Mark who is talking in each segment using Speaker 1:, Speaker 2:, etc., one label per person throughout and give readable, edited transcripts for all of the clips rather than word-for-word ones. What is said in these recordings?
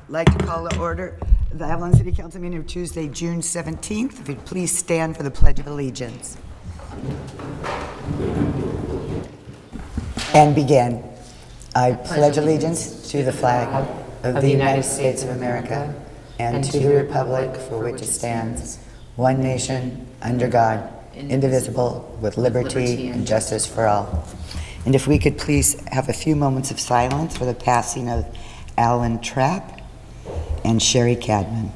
Speaker 1: like to call to order the Avalon City Council meeting of Tuesday, June 17th. If you'd please stand for the Pledge of Allegiance. And begin. I pledge allegiance to the flag of the United States of America and to the republic for which it stands, one nation, under God, indivisible, with liberty and justice for all. And if we could please have a few moments of silence for the passing of Alan Trapp and Sherry Cadman.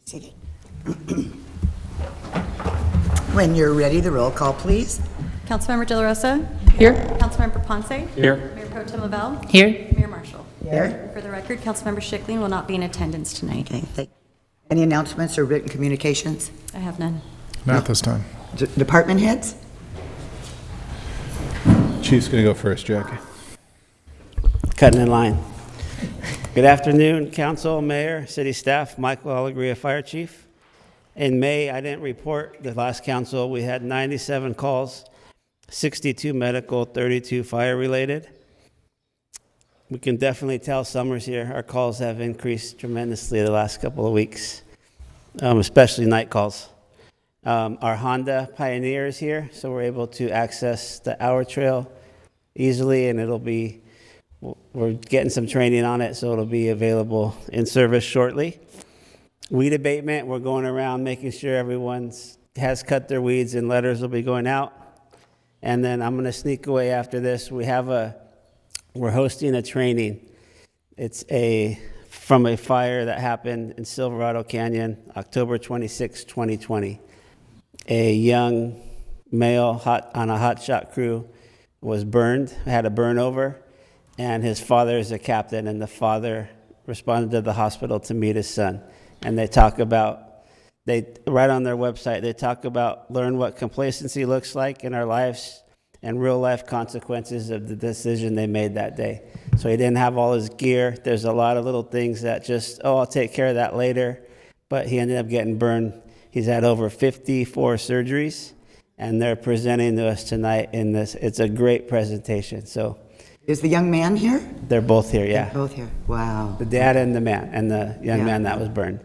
Speaker 1: Seated. When you're ready, the roll call, please.
Speaker 2: Councilmember De La Rosa?
Speaker 3: Here.
Speaker 2: Councilmember Ponce?
Speaker 3: Here.
Speaker 2: Mayor Pro Tem Lavelle?
Speaker 3: Here.
Speaker 2: Mayor Marshall?
Speaker 1: Here.
Speaker 2: For the record, Councilmember Schickling will not be in attendance tonight.
Speaker 1: Okay. Any announcements or written communications?
Speaker 2: I have none.
Speaker 4: Not this time.
Speaker 1: Department heads?
Speaker 4: Chief's going to go first, Jackie.
Speaker 5: Cutting in line. Good afternoon, council, mayor, city staff. Michael Alegria, fire chief. In May, I didn't report the last council. We had 97 calls, 62 medical, 32 fire related. We can definitely tell summer's here. Our calls have increased tremendously the last couple of weeks, especially night calls. Our Honda Pioneer is here, so we're able to access the Hour Trail easily, and we're getting some training on it, so it'll be available in service shortly. Weed abatement, we're going around making sure everyone has cut their weeds, and letters will be going out. And then I'm gonna sneak away after this. We're hosting a training. It's from a fire that happened in Silverado Canyon, October 26, 2020. A young male on a hot shot crew was burned, had a burn over, and his father is a captain, and the father responded to the hospital to meet his son. And right on their website, they talk about learn what complacency looks like in our lives and real life consequences of the decision they made that day. So he didn't have all his gear. There's a lot of little things that just, I'll take care of that later. But he ended up getting burned. He's had over 54 surgeries, and they're presenting to us tonight in this. It's a great presentation. So
Speaker 1: Is the young man here?
Speaker 5: they're both here, yeah.
Speaker 1: They're both here. Wow.
Speaker 5: The dad and the man, and the young man that was burned.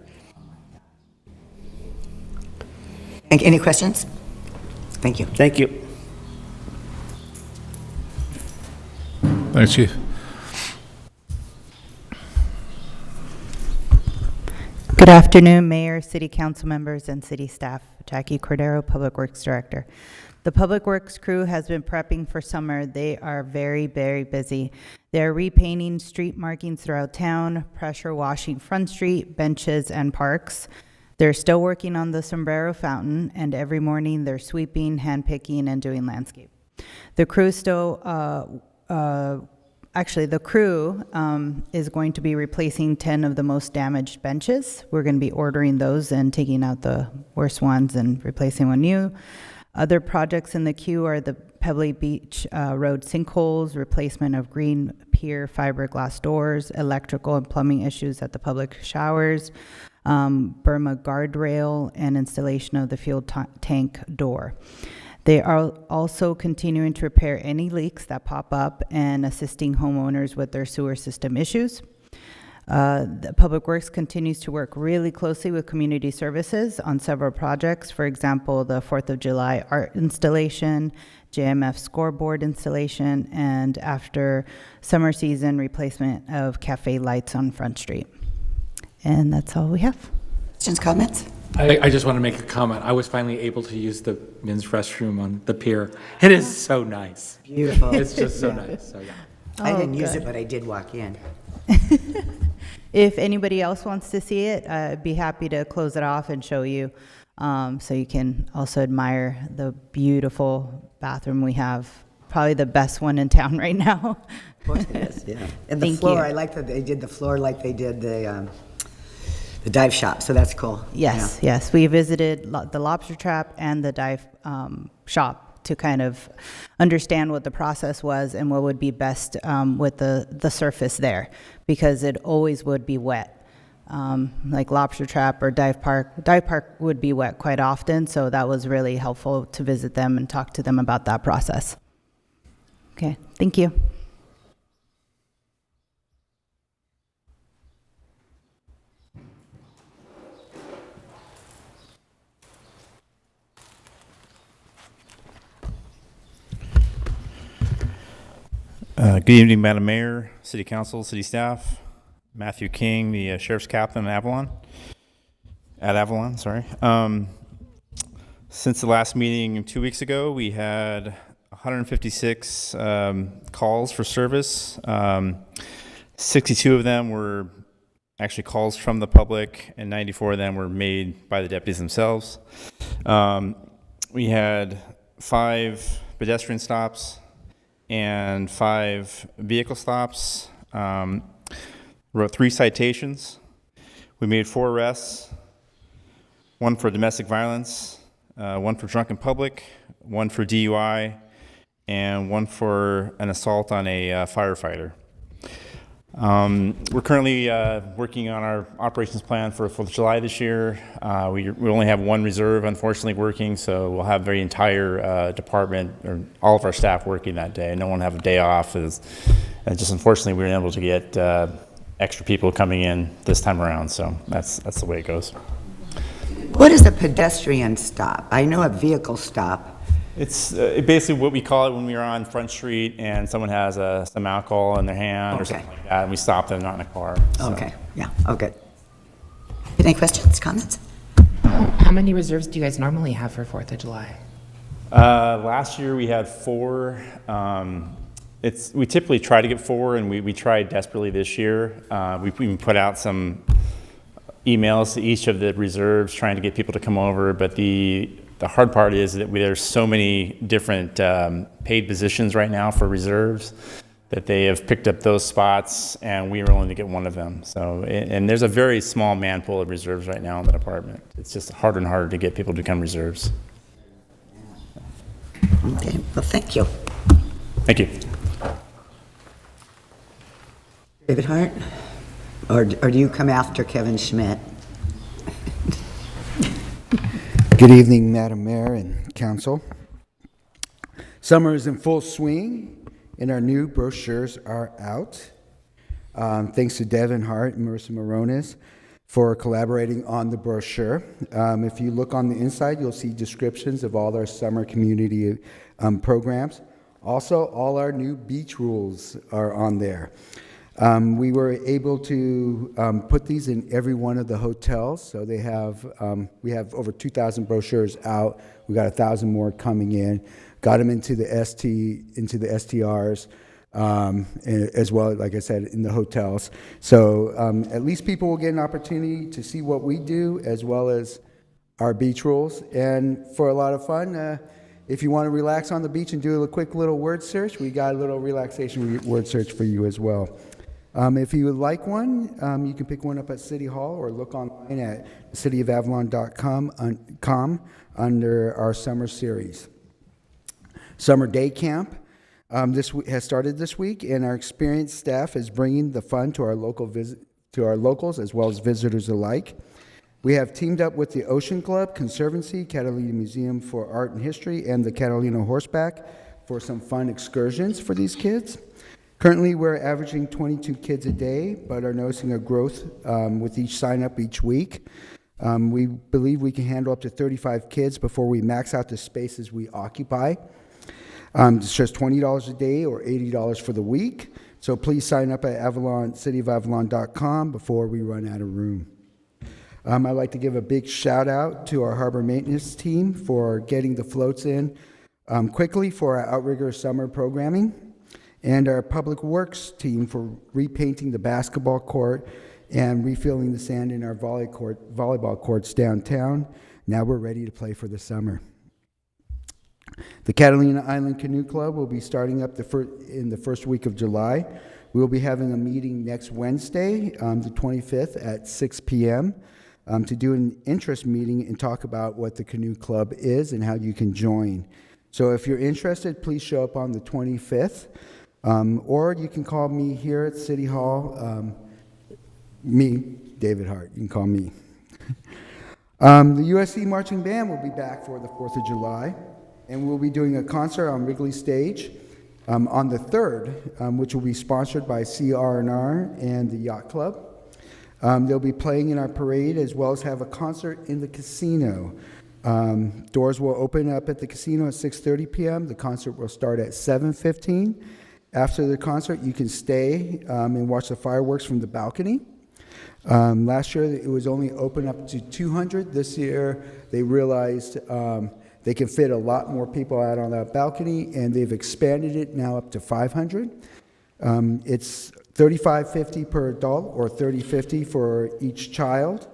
Speaker 1: Any questions? Thank you.
Speaker 5: Thank you.
Speaker 4: Thanks, Chief.
Speaker 6: Good afternoon, Mayor, City Council members, and City staff. Jackie Cordero, Public Works Director. The Public Works crew has been prepping for summer. They are very, very busy. They're repainting street markings throughout town, pressure washing Front Street, benches, and parks. They're still working on the Sombrero Fountain, and every morning they're sweeping, hand picking, and doing landscape. The crew is still the crew is going to be replacing 10 of the most damaged benches. We're going to be ordering those and taking out the worst ones and replacing one new. Other projects in the queue are the Pebbly Beach Road sinkholes, replacement of green pier fiberglass doors, electrical and plumbing issues at the public showers, Burma guardrail, and installation of the fuel tank door. They are also continuing to repair any leaks that pop up and assisting homeowners with their sewer system issues. The Public Works continues to work really closely with community services on several projects. For example, the 4th of July art installation, JMF scoreboard installation, and after summer season, replacement of cafe lights on Front Street. And that's all we have.
Speaker 1: Questions, comments?
Speaker 3: I just want to make a comment. I was finally able to use the men's restroom on the pier. It is so nice.
Speaker 1: Beautiful.
Speaker 3: It's just so nice. So yeah.
Speaker 1: I didn't use
Speaker 6: good.
Speaker 1: it, but I did walk in.
Speaker 6: If anybody else wants to see it, I'd be happy to close it off and show you, so you can also admire the beautiful bathroom we have. Probably the best one in town right now.
Speaker 1: Of course it is, yeah. And the
Speaker 6: Thank
Speaker 1: floor,
Speaker 6: you.
Speaker 1: I like that they did the floor like they did the dive shop, so that's cool.
Speaker 6: Yes, yes. We visited the lobster trap and the dive shop to kind of understand what the process was and what would be best with the surface there, because it always would be wet. like Lobster Trap or Dive Park. Dive Park would be wet quite often, so that was really helpful to visit them and talk to them about that process. Okay, thank you.
Speaker 7: Good evening, Madam Mayor, City Council, City Staff. Matthew King, the Sheriff's Captain at Avalon, sorry. Since the last meeting 2 weeks ago, we had 156 calls for service. 62 of them were actually calls from the public, and 94 of them were made by the deputies themselves. We had 5 pedestrian stops and 5 vehicle stops. Wrote 3 citations. We made 4 arrests, 1 for domestic violence, 1 for drunk in public, 1 for DUI, and 1 for an assault on a firefighter. We're currently working on our operations plan for 4th of July this year. We only have 1 reserve, unfortunately, working, so we'll have the entire department, or all of our staff working that day. No one will have a day off. Just unfortunately, we were able to get extra people coming in this time around, so that's the way it goes.
Speaker 1: What is a pedestrian stop? I know a vehicle stop.
Speaker 7: It's basically what we call it when we are on Front Street and someone has some alcohol in their hand or something like that, and we stop them, not in a car. So.
Speaker 1: Okay, yeah, okay. Any questions, comments?
Speaker 8: How many reserves do you guys normally have for 4th of July?
Speaker 7: Last year we had 4. We typically try to get 4, and we tried desperately this year. We even put out some emails to each of the reserves trying to get people to come over, but the hard part is that there's so many different paid positions right now for reserves that they have picked up those spots, and we were only to get 1 of them. So, and there's a very small man pool of reserves right now in the department. It's just harder and harder to get people to become reserves.
Speaker 1: Okay, well, thank you.
Speaker 7: Thank you.
Speaker 1: David Hart? Or do you come after Kevin Schmidt?
Speaker 9: Good evening, Madam Mayor and Council. Summer is in full swing, and our new brochures are out. Thanks to Devin Hart and Marissa Morones for collaborating on the brochure. If you look on the inside, you'll see descriptions of all our summer community programs. Also, all our new beach rules are on there. We were able to put these in every one of the hotels. So they have, we have over 2,000 brochures out. We got 1,000 more coming in. Got them into the STRs, as well, like I said, in the hotels. So at least people will get an opportunity to see what we do, as well as our beach rules. And for a lot of fun, if you want to relax on the beach and do a quick little word search, we got a little relaxation word search for you as well. If you would like one, you can pick one up at City Hall or look online at cityofavalon.com under our summer series. Summer Day Camp has started this week, and our experienced staff is bringing the fun to our locals as well as visitors alike. We have teamed up with the Ocean Club, Conservancy, Catalina Museum for Art and History, and the Catalina Horseback for some fun excursions for these kids. Currently, we're averaging 22 kids a day, but are noticing a growth with each sign-up each week. We believe we can handle up to 35 kids before we max out the spaces we occupy. It's just $20 a day or $80 for the week. So please sign up at cityofavalon.com before we run out of room. I'd like to give a big shout out to our harbor maintenance team for getting the floats in quickly for our Outrigger summer programming, and our public works team for repainting the basketball court and refilling the sand in our volleyball courts downtown. Now we're ready to play for the summer. The Catalina Island Canoe Club will be starting up in the first week of July. We will be having a meeting next Wednesday, the 25th at 6 p.m. To do an interest meeting and talk about what the Canoe Club is and how you can join. So if you're interested, please show up on the 25th, or you can call me here at City Hall, David Hart. You can call me. The USC Marching Band will be back for the 4th of July, and we'll be doing a concert on Wrigley Stage on the 3rd, which will be sponsored by CR&R and the Yacht Club. They'll be playing in our parade as well as have a concert in the casino. Doors will open up at the casino at 6:30 p.m. The concert will start at 7:15. After the concert, you can stay and watch the fireworks from the balcony. Last year, it was only open up to 200. This year, they realized they can fit a lot more people out on that balcony, and they've expanded it now up to 500. It's $35.50 per adult or $30.50 for each child.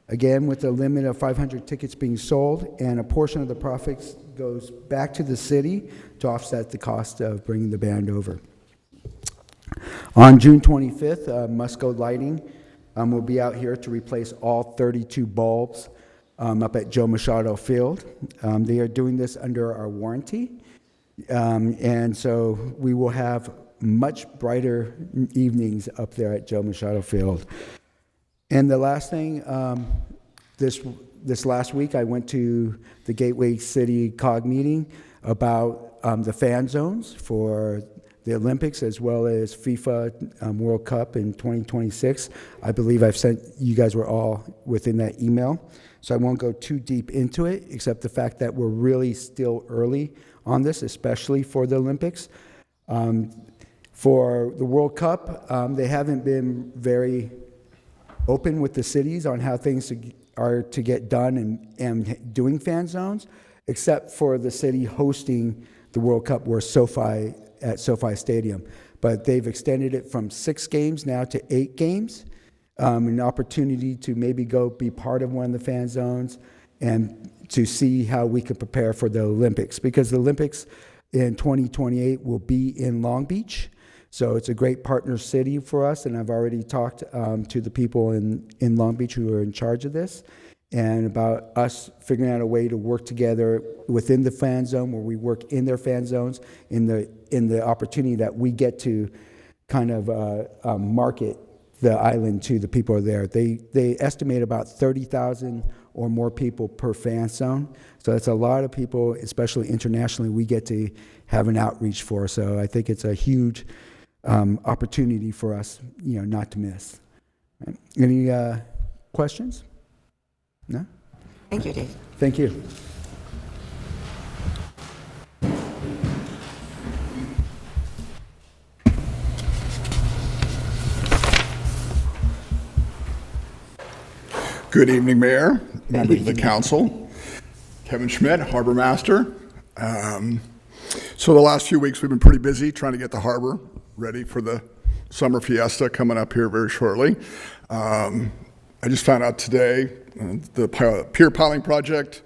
Speaker 9: Again, with a limit of 500 tickets being sold, and a portion of the profits goes back to the city to offset the cost of bringing the band over. On June 25th, Musco Lighting will be out here to replace all 32 bulbs up at Joe Machado Field. They are doing this under our warranty, and so we will have much brighter evenings up there at Joe Machado Field. And the last thing, this last week I went to the Gateway City COG meeting about the fan zones for the Olympics as well as FIFA World Cup in 2026. I believe I've sent, you guys were all within that email, so I won't go too deep into it, except the fact that we're really still early on this, especially for the Olympics. For the World Cup, they haven't been very open with the cities on how things are to get done and doing fan zones, except for the city hosting the World Cup where at SoFi Stadium. But they've extended it from 6 games now to 8 games, an opportunity to maybe go be part of one of the fan zones and to see how we could prepare for the Olympics, because the Olympics in 2028 will be in Long Beach. So it's a great partner city for us, and I've already talked to the people in Long Beach who are in charge of this, and about us figuring out a way to work together within the fan zone, where we work in their fan zones, in the opportunity that we get to kind of market the island to the people there. They estimate about 30,000 or more people per fan zone, so that's a lot of people, especially internationally, we get to have an outreach for. So I think it's a huge opportunity for us, not to miss. Right. Any questions? No?
Speaker 1: Thank you, Dave.
Speaker 9: Thank you.
Speaker 10: Good evening, Mayor, members of the council. Kevin Schmidt, Harbor Master. So the last few weeks we've been pretty busy trying to get the harbor ready for the summer fiesta coming up here very shortly. I just found out today the pier piling project,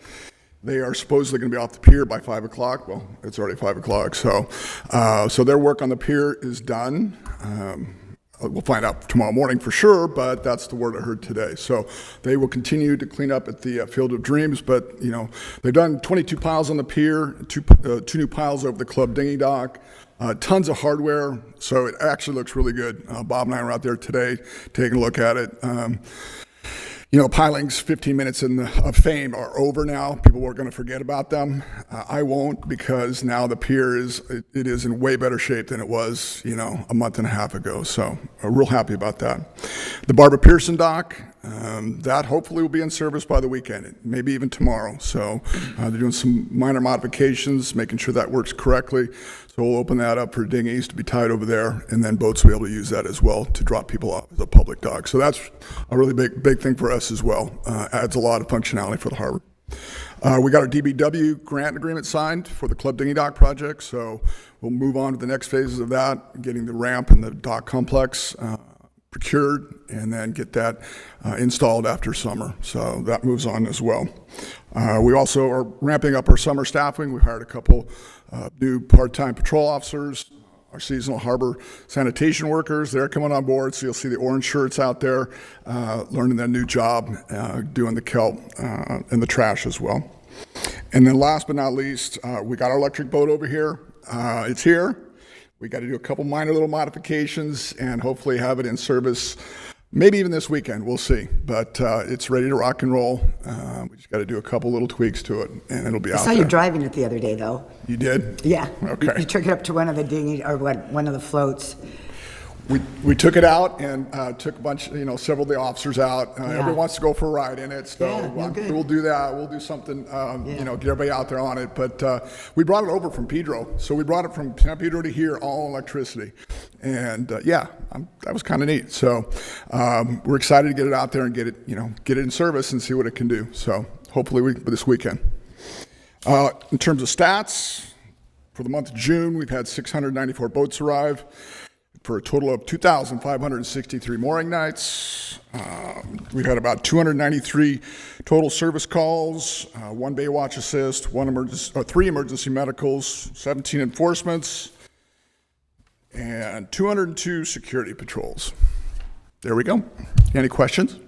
Speaker 10: they are supposedly going to be off the pier by 5 o'clock. Well, it's already 5 o'clock. So their work on the pier is done. We'll find out tomorrow morning for sure, but that's the word I heard today. So they will continue to clean up at the Field of Dreams, but they've done 22 piles on the pier, two new piles over the club dinghy dock, tons of hardware. So it actually looks really good. Bob and I were out there today taking a look at it. Piling's 15 minutes of fame are over now. People are going to forget about them. I won't, because now the pier is in way better shape than it was, a month and a half ago. So I'm real happy about that. The Barbara Pearson dock, that hopefully will be in service by the weekend, maybe even tomorrow. So they're doing some minor modifications, making sure that works correctly. So we'll open that up for dinghies to be tied over there, and then boats will be able to use that as well to drop people off as a public dock. So that's a really big thing for us as well. Adds a lot of functionality for the harbor. We got our DBW grant agreement signed for the Club Dinghy Dock project, so we'll move on to the next phases of that, getting the ramp and the dock complex procured, and then get that installed after summer. So that moves on as well. We also are ramping up our summer staffing. We hired a couple new part-time patrol officers, our seasonal harbor sanitation workers. They're coming on board, so you'll see the orange shirts out there, learning their new job, doing the kelp and the trash as well. And then last but not least, we got our electric boat over here. It's here. We got to do a couple minor little modifications and hopefully have it in service Maybe even this weekend, we'll see. But it's ready to rock and roll. We just got to do a couple little tweaks to it, and it'll be
Speaker 1: I
Speaker 10: out
Speaker 1: saw
Speaker 10: there.
Speaker 1: you driving it the other day, though.
Speaker 10: You did?
Speaker 1: Yeah.
Speaker 10: Okay.
Speaker 1: You took it up to one of the dinghy, or what, one of the floats.
Speaker 10: We took it out and took a bunch, several of the officers out.
Speaker 1: Yeah.
Speaker 10: Everyone wants to go for a ride in it, so
Speaker 1: Yeah, no, good.
Speaker 10: we'll do that. We'll do something, get everybody out there on it. But we brought it over from Pedro, so we brought it from San Pedro to here, all electricity, and that was kind of neat. So we're excited to get it out there and get it in service and see what it can do. So hopefully this weekend. In terms of stats, for the month of June, we've had 694 boats arrive, for a total of 2,563 mooring nights. We've had about 293 total service calls, 1 Baywatch assist, 3 emergency medicals, 17 enforcements, and 202 security patrols. There we go. Any questions?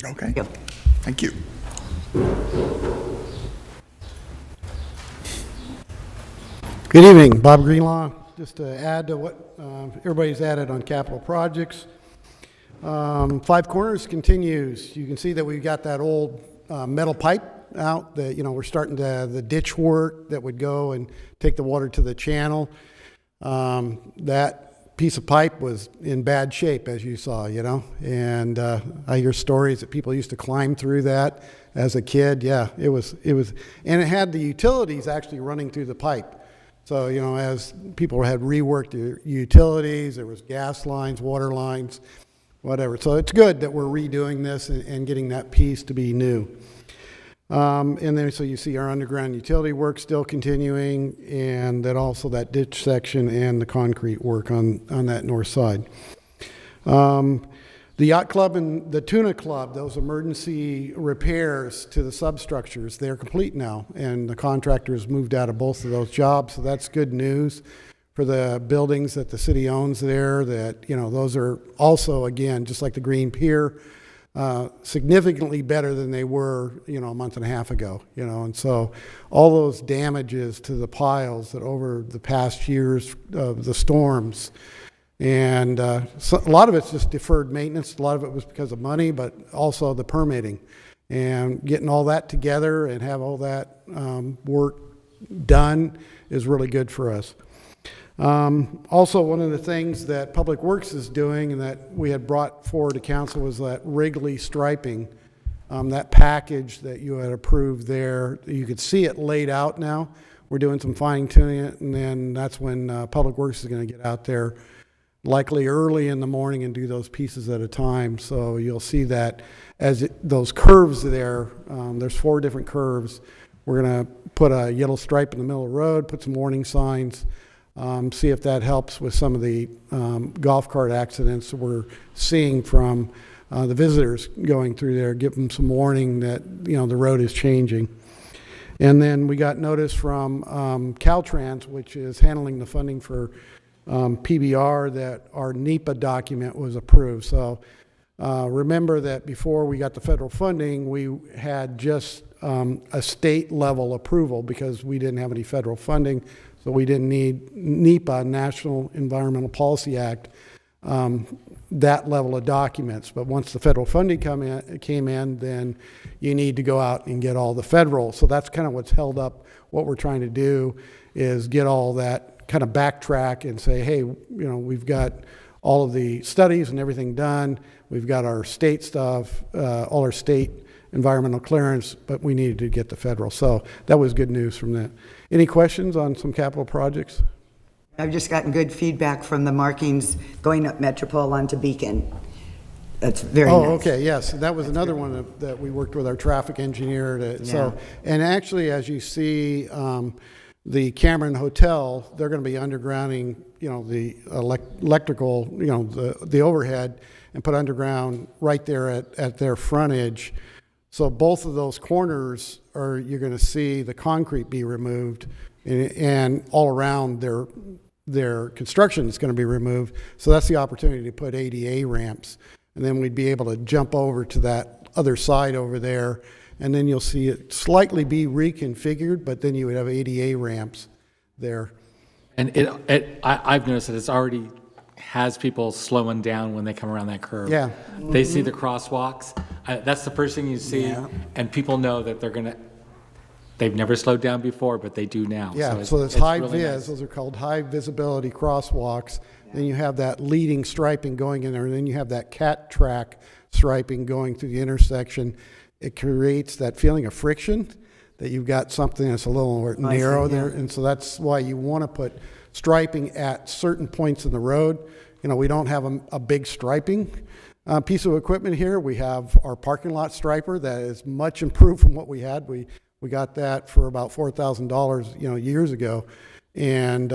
Speaker 10: Okay.
Speaker 1: Yep.
Speaker 10: Thank you.
Speaker 11: Good evening, Bob Greenlaw. Just to add to what everybody's added on capital projects. Five Corners continues. You can see that we've got that old metal pipe out that, we're starting to the ditch work that would go and take the water to the channel. That piece of pipe was in bad shape, as you saw, and I hear stories that people used to climb through that as a kid. Yeah, it was, and it had the utilities actually running through the pipe. So, as people had reworked their utilities, there was gas lines, water lines, whatever. So it's good that we're redoing this and getting that piece to be new. And then so you see our underground utility work still continuing, and then also that ditch section and the concrete work on that north side. The Yacht Club and the Tuna Club, those emergency repairs to the substructures, they're complete now, and the contractors moved out of both of those jobs, so that's good news for the buildings that the city owns there, that, those are also, again, just like the Green Pier, significantly better than they were, a month and a half ago, and so all those damages to the piles that over the past years of the storms, and so a lot of it's just deferred maintenance. A lot of it was because of money, but also the permitting. And getting all that together and have all that work done is really good for us. Also, one of the things that Public Works is doing and that we had brought forward to council was that Wrigley striping, that package that you had approved there. You could see it laid out now. We're doing some fine tuning it, and then that's when Public Works is going to get out there likely early in the morning and do those pieces at a time. So you'll see that as those curves there, there's 4 different curves. We're going to put a yellow stripe in the middle of the road, put some warning signs, see if that helps with some of the golf cart accidents that we're seeing from the visitors going through there, give them some warning that, the road is changing. And then we got notice from Caltrans, which is handling the funding for PBR, that our NEPA document was approved. So remember that before we got the federal funding, we had just a state level approval because we didn't have any federal funding. So we didn't need NEPA, National Environmental Policy Act, that level of documents. But once the federal funding came in, then you need to go out and get all the federal. So that's kind of what's held up. What we're trying to do is get all that, kind of backtrack and say, hey, we've got all of the studies and everything done. We've got our state stuff, all our state environmental clearance, but we needed to get the federal. So that was good news from that. Any questions on some capital projects?
Speaker 1: I've just gotten good feedback from the markings going up Metropole onto Beacon. That's very nice.
Speaker 11: Oh, okay, yes. That was another one that we worked with our traffic engineer to, so, and actually, as you see, the Cameron Hotel, they're going to be undergrounding, the electrical, the overhead, and put underground right there at their frontage. So both of those corners you're going to see the concrete be removed, and all around their construction is going to be removed. So that's the opportunity to put ADA ramps, and then we'd be able to jump over to that other side over there. And then you'll see it slightly be reconfigured, but then you would have ADA ramps there.
Speaker 3: And I've noticed that it's already has people slowing down when they come around that curve.
Speaker 11: Yeah.
Speaker 3: They see the crosswalks. That's the first thing you see,
Speaker 1: Yeah.
Speaker 3: and people know that they've never slowed down before, but they do now.
Speaker 11: Yeah,
Speaker 3: it's
Speaker 11: so there's high
Speaker 3: really
Speaker 11: vis,
Speaker 3: nice.
Speaker 11: those are called high visibility crosswalks. Then you have that leading striping going in there, and then you have that cat track striping going through the intersection. It creates that feeling of friction, that you've got something that's a little more narrow there, and so that's why you want to put striping at certain points in the road. You know, we don't have a big striping piece of equipment here. We have our parking lot striper that is much improved from what we had. We got that for about $4,000, years ago, and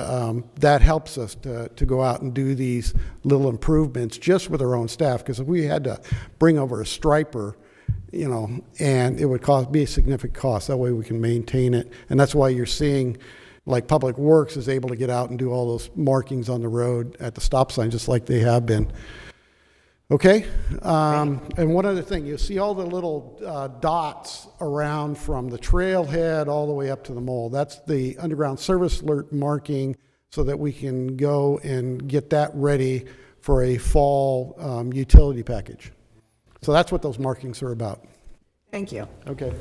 Speaker 11: that helps us to go out and do these little improvements just with our own staff. Because if we had to bring over a striper, and it would be a significant cost. That way we can maintain it, and that's why you're seeing, like Public Works is able to get out and do all those markings on the road at the stop sign, just like they have been. Okay, and one other thing, you see all the little dots around from the trailhead all the way up to the mall. That's the underground service alert marking, so that we can go and get that ready for a fall utility package. So that's what those markings are about.
Speaker 1: Thank you.
Speaker 11: Okay.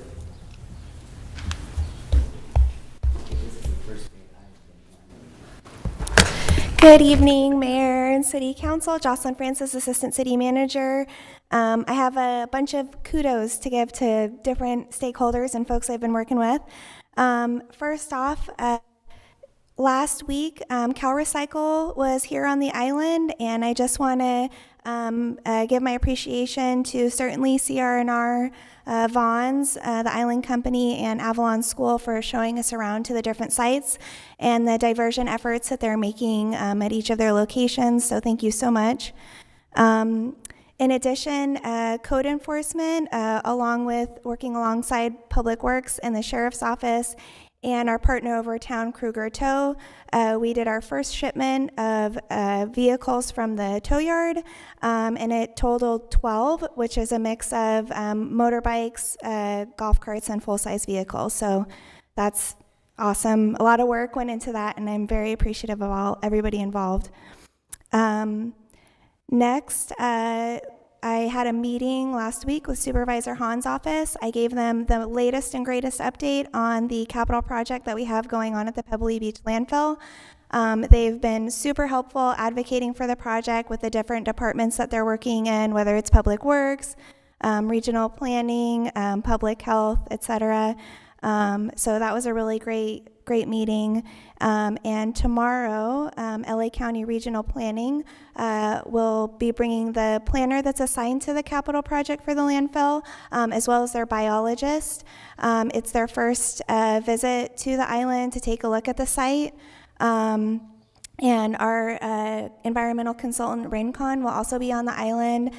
Speaker 12: Good evening, Mayor and City Council. Jocelyn Francis, Assistant City Manager. I have a bunch of kudos to give to different stakeholders and folks I've been working with. First off, last week, CalRecycle was here on the island, and I just want to give my appreciation to certainly CR&R, Vaughn's, the Island Company, and Avalon School for showing us around to the different sites and the diversion efforts that they're making at each of their locations. So thank you so much. In addition, code enforcement, along with working alongside Public Works and the Sheriff's Office and our partner over town, Kruger Tow, we did our first shipment of vehicles from the tow yard, and it totaled 12, which is a mix of motorbikes, golf carts, and full-size vehicles. So that's awesome. A lot of work went into that, and I'm very appreciative of everybody involved. Next, I had a meeting last week with Supervisor Hahn's office. I gave them the latest and greatest update on the capital project that we have going on at the Pebbly Beach landfill. They've been super helpful advocating for the project with the different departments that they're working in, whether it's Public Works, regional planning, public health, etc. So that was a really great meeting. And tomorrow, LA County Regional Planning will be bringing the planner that's assigned to the capital project for the landfill, as well as their biologist. It's their first visit to the island to take a look at the site. And our environmental consultant, Raincon, will also be on the island,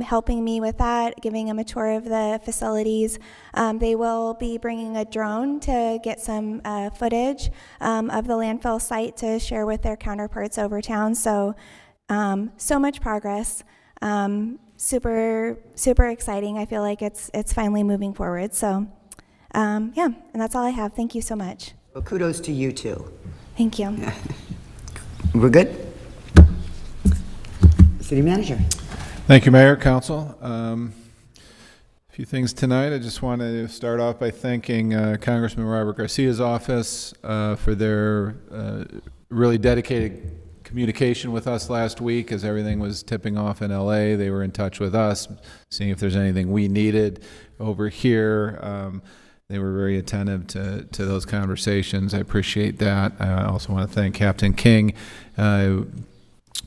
Speaker 12: helping me with that, giving them a tour of the facilities. They will be bringing a drone to get some footage of the landfill site to share with their counterparts over town. So, so much progress. Super exciting. I feel like it's finally moving forward. So, yeah, and that's all I have. Thank you so much.
Speaker 1: Well, kudos to you too.
Speaker 12: Thank you.
Speaker 1: We're good? City Manager.
Speaker 4: Thank you, Mayor, Council. A few things tonight. I just want to start off by thanking Congressman Robert Garcia's office for their really dedicated communication with us last week as everything was tipping off in LA. They were in touch with us, seeing if there's anything we needed over here. They were very attentive to those conversations. I appreciate that. I also want to thank Captain King.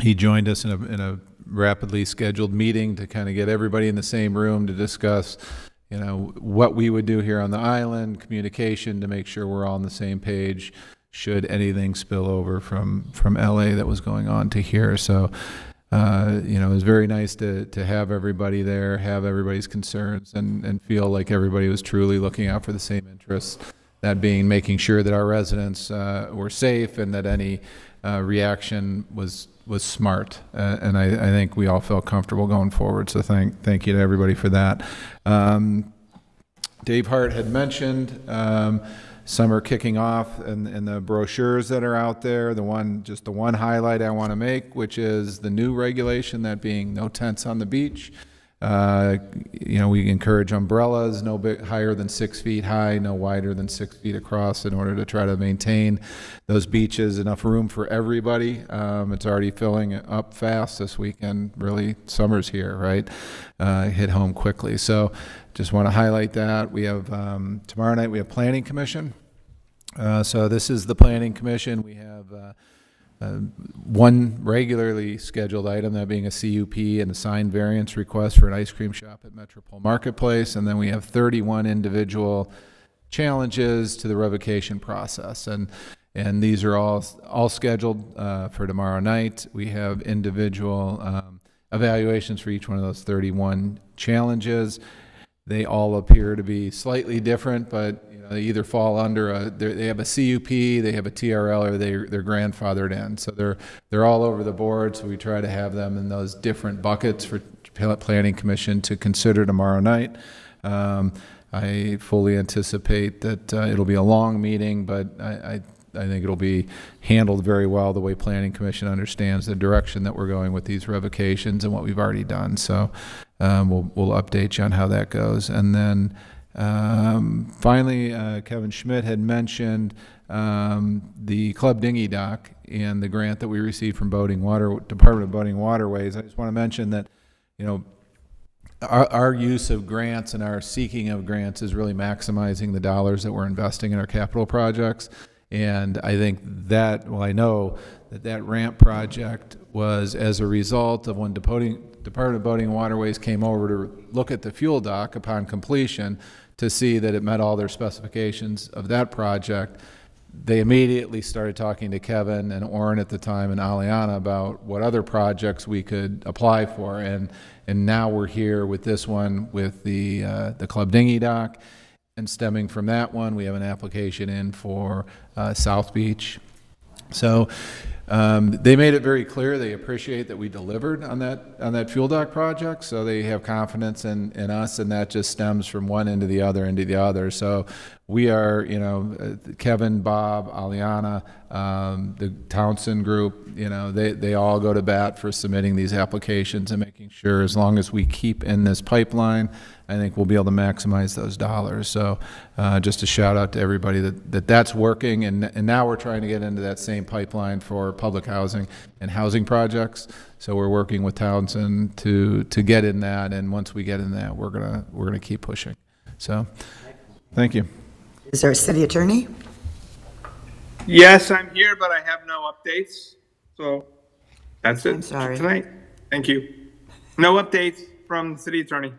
Speaker 4: He joined us in a rapidly scheduled meeting to kind of get everybody in the same room to discuss, what we would do here on the island, communication to make sure we're all on the same page should anything spill over from LA that was going on to here. So, it was very nice to have everybody there, have everybody's concerns, and feel like everybody was truly looking out for the same interests, that being making sure that our residents were safe and that any reaction was smart. And I think we all felt comfortable going forward, so thank you to everybody for that. Dave Hart had mentioned summer kicking off, and the brochures that are out there, the one highlight I want to make, which is the new regulation, that being no tents on the beach. We encourage umbrellas, no higher than 6 feet high, no wider than 6 feet across, in order to try to maintain those beaches, enough room for everybody. It's already filling up fast this weekend. Really, summer's here, right? Hit home quickly. So just want to highlight that. We have, tomorrow night, we have Planning Commission. So this is the Planning Commission. We have one regularly scheduled item, that being a CUP and a sign variance request for an ice cream shop at Metropole Marketplace. And then we have 31 individual challenges to the revocation process. And these are all scheduled for tomorrow night. We have individual evaluations for each one of those 31 challenges. They all appear to be slightly different, but they either fall under they have a CUP, they have a TRL, or they're grandfathered in. So they're all over the board. So we try to have them in those different buckets for Planning Commission to consider tomorrow night. I fully anticipate that it'll be a long meeting, but I think it'll be handled very well, the way Planning Commission understands the direction that we're going with these revocations and what we've already done. So we'll update you on how that goes. And then finally, Kevin Schmidt had mentioned the Club Dinghy Dock and the grant that we received from Department of Boating Waterways. I just want to mention that, our use of grants and our seeking of grants is really maximizing the dollars that we're investing in our capital projects. And I think that, I know that ramp project was as a result of when Department of Boating and Waterways came over to look at the fuel dock upon completion to see that it met all their specifications of that project. They immediately started talking to Kevin and Orrin at the time and Aliana about what other projects we could apply for. And now we're here with this one with the Club Dinghy Dock. And stemming from that one, we have an application in for South Beach. So they made it very clear they appreciate that we delivered on that fuel dock project. So they have confidence in us, and that just stems from one end to the other. So we are, Kevin, Bob, Aliana, the Townsend group, they all go to bat for submitting these applications and making sure, as long as we keep in this pipeline, I think we'll be able to maximize those dollars. So just a shout out to everybody that's working. And now we're trying to get into that same pipeline for public housing and housing projects. So we're working with Townsend to get in that. And once we get in that, we're gonna keep pushing. So thank you.
Speaker 1: Is there a city attorney?
Speaker 13: Yes, I'm here, but I have no updates. So that's it.
Speaker 1: I'm sorry.
Speaker 13: Tonight. Thank you. No updates from the city attorney.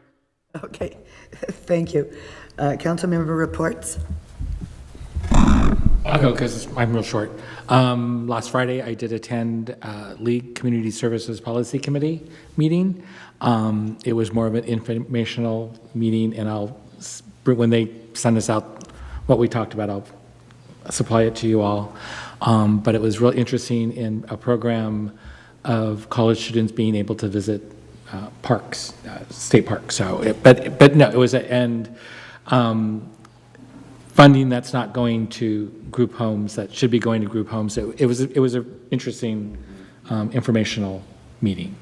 Speaker 1: Okay, thank you. Council member reports?
Speaker 3: I'll go because I'm real short. Last Friday, I did attend League Community Services Policy Committee meeting. It was more of an informational meeting, and when they send us out what we talked about, I'll supply it to you all. But it was real interesting in a program of college students being able to visit parks, state parks. So, but no, it was funding that's not going to group homes that should be going to group homes. It was an interesting informational meeting.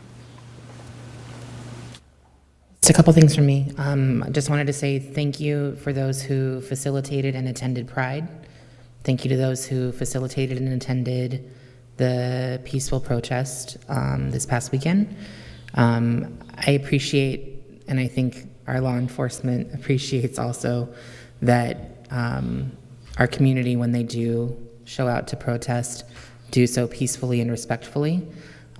Speaker 8: Just a couple things from me. I just wanted to say thank you for those who facilitated and attended Pride. Thank you to those who facilitated and attended the peaceful protest this past weekend. I appreciate, and I think our law enforcement appreciates also, that our community, when they do show out to protest, do so peacefully and respectfully.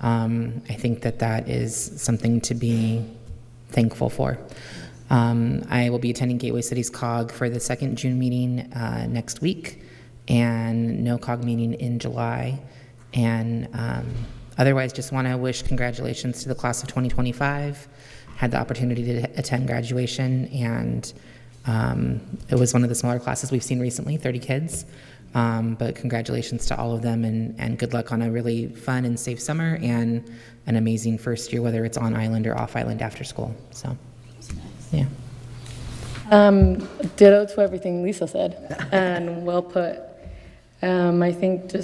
Speaker 8: I think that is something to be thankful for. I will be attending Gateway City's COG for the second June meeting next week, and no COG meeting in July. And otherwise, just want to wish congratulations to the class of 2025. Had the opportunity to attend graduation, and it was one of the smaller classes we've seen recently, 30 kids. But congratulations to all of them, and good luck on a really fun and safe summer and an amazing first year, whether it's on island or off island after school. So, yeah.
Speaker 14: Ditto to everything Lisa said, and well put. I think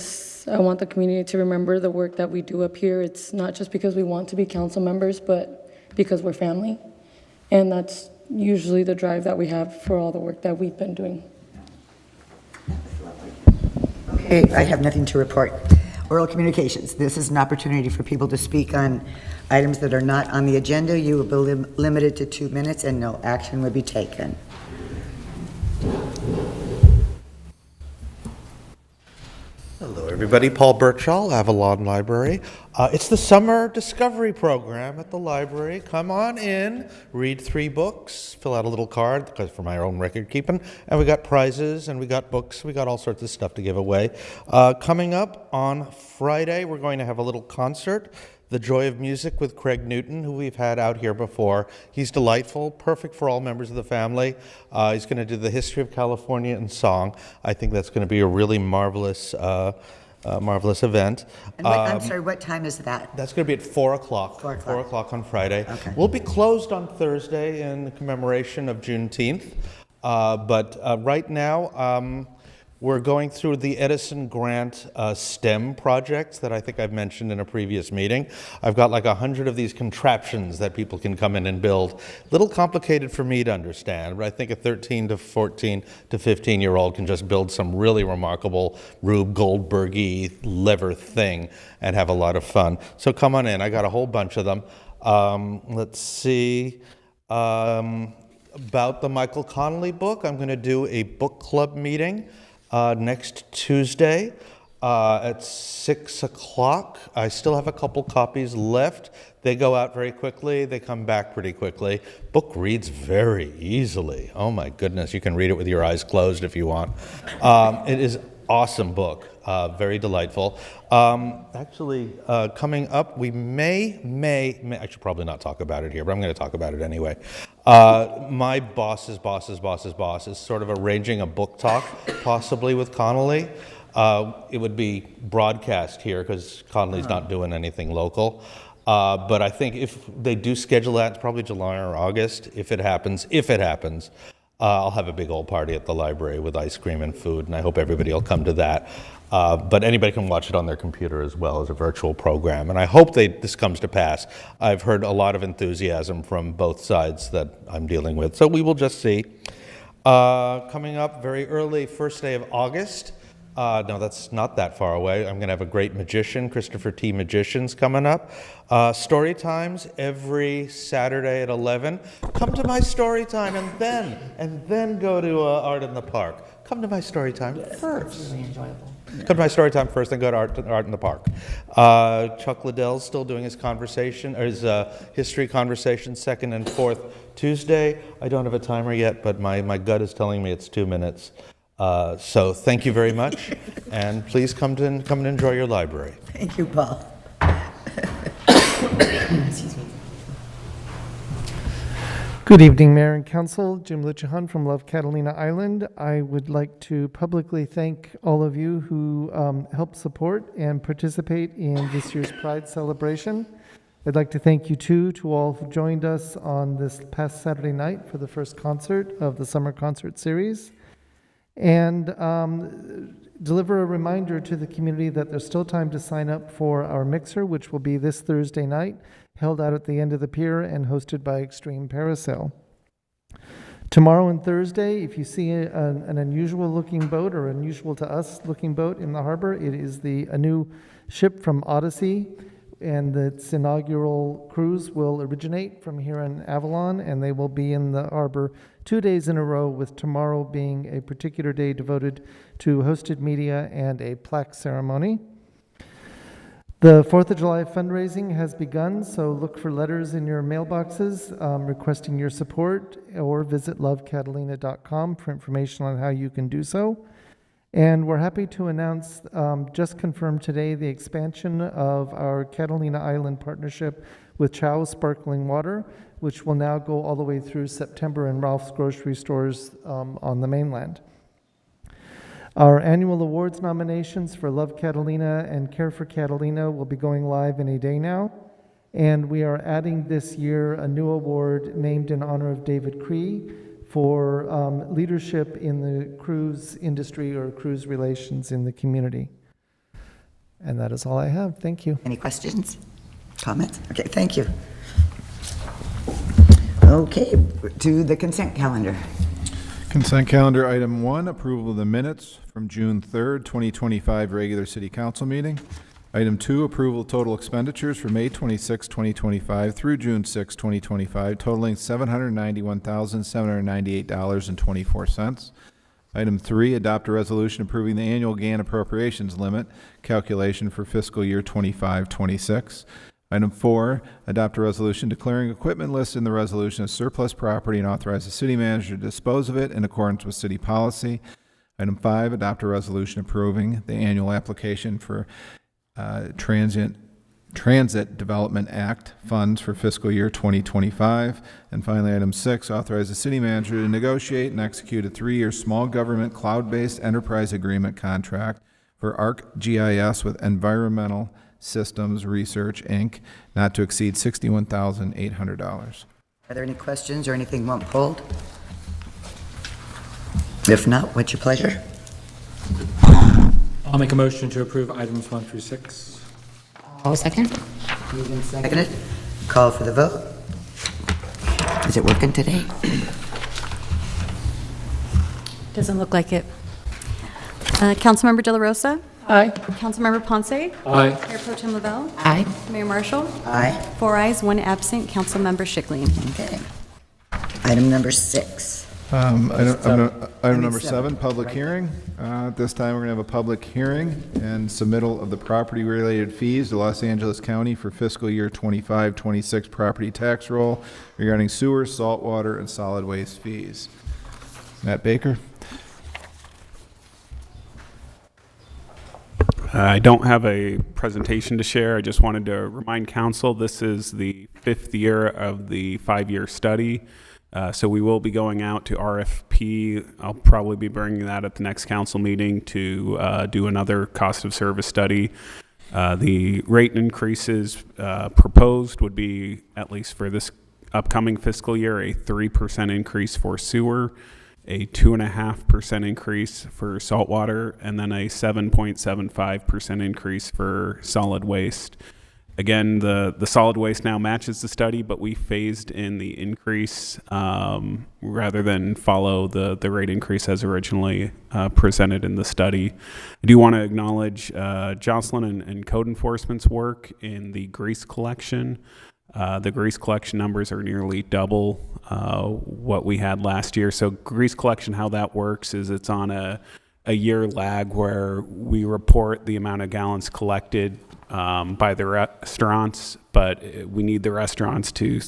Speaker 14: I want the community to remember the work that we do up here. It's not just because we want to be council members, but because we're family. And that's usually the drive that we have for all the work that we've been doing.
Speaker 1: Okay, I have nothing to report. Oral communications. This is an opportunity for people to speak on items that are not on the agenda. You will be limited to 2 minutes and no action will be taken.
Speaker 15: Hello, everybody. Paul Birchall, Avalon Library. It's the Summer Discovery Program at the library. Come on in, read 3 books, fill out a little card because for my own record keeping, and we got prizes and we got books. We got all sorts of stuff to give away. Coming up on Friday, we're going to have a little concert. The Joy of Music with Craig Newton, who we've had out here before. He's delightful, perfect for all members of the family. He's going to do the history of California in song. I think that's going to be a really marvelous event.
Speaker 1: And I'm sorry, what time is that?
Speaker 15: That's going to be at 4 o'clock.
Speaker 1: 4 o'clock.
Speaker 15: 4 o'clock on Friday.
Speaker 1: Okay.
Speaker 15: We'll be closed on Thursday in commemoration of Juneteenth. But right now, we're going through the Edison Grant STEM projects that I think I've mentioned in a previous meeting. I've got like 100 of these contraptions that people can come in and build. A little complicated for me to understand, but I think a 13 to 14 to 15-year-old can just build some really remarkable Rube Goldberg-y lever thing and have a lot of fun. So come on in. I got a whole bunch of them. Let's see. About the Michael Connolly book, I'm going to do a book club meeting next Tuesday at 6 o'clock. I still have a couple copies left. They go out very quickly. They come back pretty quickly. Book reads very easily. Oh my goodness, you can read it with your eyes closed if you want. It is awesome book, very delightful. Actually, coming up, we may, I should probably not talk about it here, but I'm going to talk about it anyway. My boss's boss is sort of arranging a book talk, possibly with Connolly. It would be broadcast here because Connolly's not doing anything local. But I think if they do schedule that, it's probably July or August. If it happens, I'll have a big old party at the library with ice cream and food, and I hope everybody will come to that. But anybody can watch it on their computer as well as a virtual program, and I hope this comes to pass. I've heard a lot of enthusiasm from both sides that I'm dealing with, so we will just see. Coming up very early, first day of August. No, that's not that far away. I'm going to have a great magician, Christopher T. Magicians, coming up. Story times every Saturday at 11. Come to my story time and then go to Art in the Park. Come to my story time first.
Speaker 8: Really enjoyable.
Speaker 15: Come to my story time first, then go to Art in the Park. Chuck Liddell's still doing his history conversation, second and fourth Tuesday. I don't have a timer yet, but my gut is telling me it's 2 minutes. So thank you very much, and please come and enjoy your library.
Speaker 1: Thank you, Paul.
Speaker 16: Good evening, Mayor and Council. Jim Lichahan from Love Catalina Island. I would like to publicly thank all of you who helped support and participate in this year's Pride celebration. I'd like to thank you too to all who joined us on this past Saturday night for the first concert of the Summer Concert Series. And deliver a reminder to the community that there's still time to sign up for our mixer, which will be this Thursday night, held out at the end of the pier and hosted by Extreme Parasail. Tomorrow and Thursday, if you see an unusual looking boat or unusual to us looking boat in the harbor, it is a new ship from Odyssey, and its inaugural cruise will originate from here in Avalon, and they will be in the harbor 2 days in a row, with tomorrow being a particular day devoted to hosted media and a plaque ceremony. The 4th of July fundraising has begun, so look for letters in your mailboxes requesting your support, or visit lovecatalina.com for information on how you can do so. And we're happy to announce, just confirmed today, the expansion of our Catalina Island partnership with Chow Sparkling Water, which will now go all the way through September in Ralph's grocery stores on the mainland. Our annual awards nominations for Love Catalina and Care for Catalina will be going live any day now. And we are adding this year a new award named in honor of David Cree for leadership in the cruise industry or cruise relations in the community. And that is all I have. Thank you.
Speaker 1: Any questions? Comments? Okay, thank you. Okay, to the consent calendar.
Speaker 4: Consent calendar, item 1, approval of the minutes from June 3rd, 2025 regular city council meeting. Item 2, approval of total expenditures for May 26, 2025 through June 6, 2025, totaling $791,798.24. Item 3, adopt a resolution approving the annual GAN appropriations limit calculation for fiscal year 25-26. Item 4, adopt a resolution declaring equipment listed in the resolution as surplus property and authorize the city manager to dispose of it in accordance with city policy. Item 5, adopt a resolution approving the annual application for Transit Development Act funds for fiscal year 2025. And finally, item 6, authorize the city manager to negotiate and execute a 3-year small government cloud-based enterprise agreement contract for ArcGIS with Environmental Systems Research, Inc., not to exceed $61,800.
Speaker 1: Are there any questions or anything you want pulled? If not, what's your pleasure?
Speaker 3: I'll make a motion to approve items 1 through 6.
Speaker 8: I'll second.
Speaker 1: Moved and seconded. Call for the vote. Is it working today?
Speaker 2: Doesn't look like it. Councilmember De La Rosa?
Speaker 14: Aye.
Speaker 2: Councilmember Ponce?
Speaker 3: Aye.
Speaker 2: Mayor Pro Tem Lavelle?
Speaker 8: Aye.
Speaker 2: Mayor Marshall?
Speaker 1: Aye.
Speaker 2: 4 ayes, 1 absent. Councilmember Schickling.
Speaker 1: Okay. Item number 6.
Speaker 4: Item number
Speaker 1: 7,
Speaker 4: 7, public hearing. At this time, we're going to have a public hearing and submittal of the property-related fees to Los Angeles County for fiscal year 25-26 property tax roll regarding sewer, saltwater, and solid waste fees. Matt Baker.
Speaker 17: I don't have a presentation to share. I just wanted to remind council this is the 5th year of the 5-year study. So we will be going out to RFP. I'll probably be bringing that at the next council meeting to do another cost of service study. The rate increases proposed would be, at least for this upcoming fiscal year, a 3% increase for sewer, a 2.5% increase for saltwater, and then a 7.75% increase for solid waste. Again, the solid waste now matches the study, but we phased in the increase rather than follow the rate increase as originally presented in the study. I do want to acknowledge Jocelyn and code enforcement's work in the grease collection. The grease collection numbers are nearly double what we had last year. So grease collection, how that works is it's on a year lag where we report the amount of gallons collected by the restaurants, but we need the restaurants to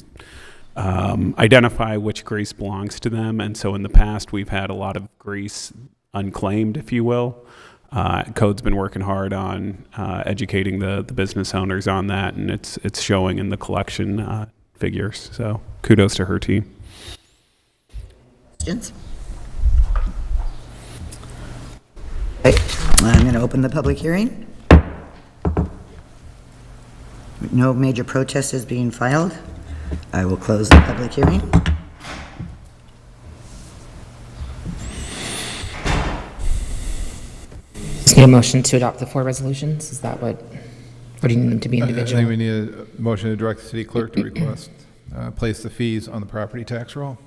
Speaker 17: identify which grease belongs to them. And so in the past, we've had a lot of grease unclaimed, if you will. Code's been working hard on educating the business owners on that, and it's showing in the collection figures. So kudos to her team.
Speaker 1: Questions? Okay, I'm going to open the public hearing. No major protest is being filed. I will close the public hearing.
Speaker 8: Just need a motion to adopt the 4 resolutions? Is that what, or do you need them to be
Speaker 4: I
Speaker 8: individual?
Speaker 4: think we need a motion to direct the city clerk to request, place the fees on the property tax roll.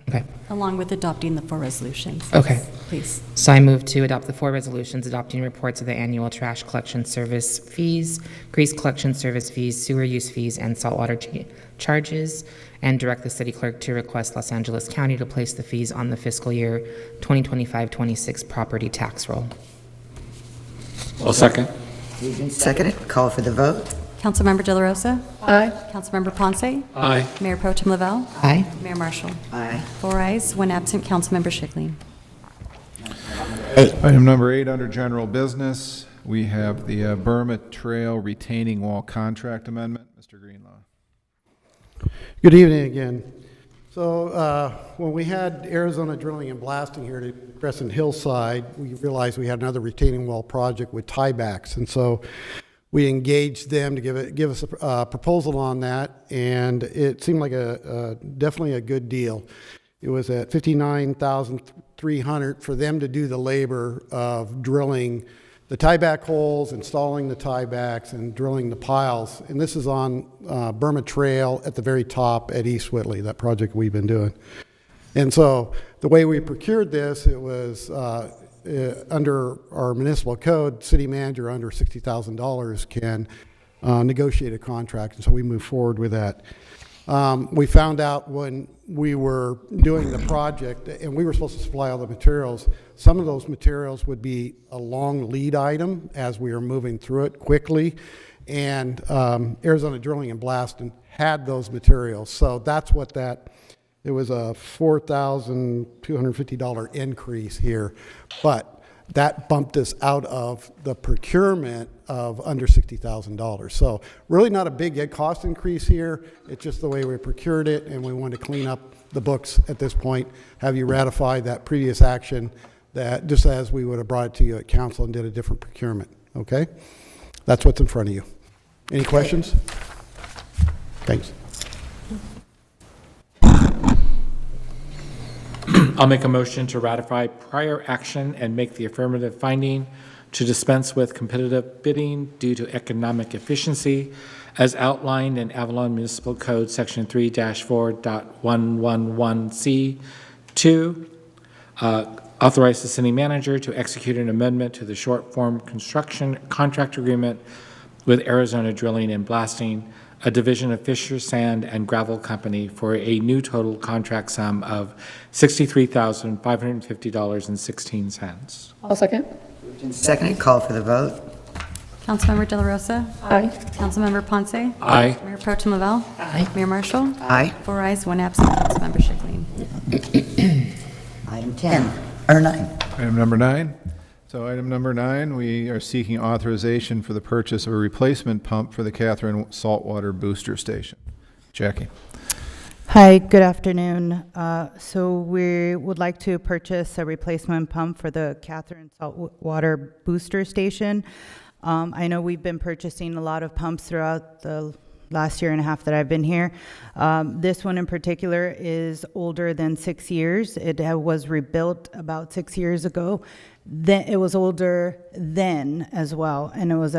Speaker 8: Okay.
Speaker 2: Along with adopting the 4 resolutions.
Speaker 8: Okay.
Speaker 2: Please.
Speaker 8: So I move to adopt the 4 resolutions adopting reports of the annual trash collection service fees, grease collection service fees, sewer use fees, and saltwater charges, and direct the city clerk to request Los Angeles County to place the fees on the fiscal year 2025-26 property tax roll.
Speaker 3: I'll second.
Speaker 1: Seconded. Call for the vote.
Speaker 2: Councilmember De La Rosa?
Speaker 14: Aye.
Speaker 2: Councilmember Ponce?
Speaker 3: Aye.
Speaker 2: Mayor Pro Tem Lavelle?
Speaker 8: Aye.
Speaker 2: Mayor Marshall?
Speaker 1: Aye.
Speaker 2: 4 ayes, 1 absent. Councilmember Schickling.
Speaker 4: Item number 8 under general business, we have the Burma Trail retaining wall contract amendment. Mr. Greenlaw.
Speaker 11: Good evening again. So when we had Arizona Drilling and Blasting here to Crescent Hillside, we realized we had another retaining wall project with tiebacks. And so we engaged them to give us a proposal on that, and it seemed like definitely a good deal. It was at $59,300 for them to do the labor of drilling the tieback holes, installing the tiebacks, and drilling the piles. And this is on Burma Trail at the very top at East Whitley, that project we've been doing. And so the way we procured this, it was under our municipal code, city manager under $60,000 can negotiate a contract, and so we moved forward with that. We found out when we were doing the project, and we were supposed to supply all the materials, some of those materials would be a long lead item as we were moving through it quickly, and Arizona Drilling and Blasting had those materials. So that's what it was a $4,250 increase here, but that bumped us out of the procurement of under $60,000. So really not a big cost increase here. It's just the way we procured it, and we wanted to clean up the books at this point, have you ratify that previous action that just as we would have brought it to you at council and did a different procurement, okay? That's what's in front of you. Any questions? Thanks.
Speaker 3: I'll make a motion to ratify prior action and make the affirmative finding to dispense with competitive bidding due to economic efficiency as outlined in Avalon Municipal Code Section 3-4.111C2. Authorize the city manager to execute an amendment to the short form construction contract agreement with Arizona Drilling and Blasting, a division of Fisher Sand and Gravel Company, for a new total contract sum of $63,550.16.
Speaker 14: I'll second.
Speaker 1: Second, call for the vote.
Speaker 2: Councilmember De La Rosa?
Speaker 14: Aye.
Speaker 2: Councilmember Ponce?
Speaker 3: Aye.
Speaker 2: Mayor Pro Tem Lavelle?
Speaker 8: Aye.
Speaker 2: Mayor Marshall?
Speaker 1: Aye.
Speaker 2: 4 ayes, 1 absent. Councilmember Schickling.
Speaker 1: Item 9.
Speaker 4: Item number 9. So item number 9, we are seeking authorization for the purchase of a replacement pump for the Catherine Saltwater Booster Station. Jackie.
Speaker 6: Hi, good afternoon. So we would like to purchase a replacement pump for the Catherine Saltwater Booster Station. I know we've been purchasing a lot of pumps throughout the last year and a half that I've been here. This one in particular is older than 6 years. It was rebuilt about 6 years ago. Then it was older then as well, and it was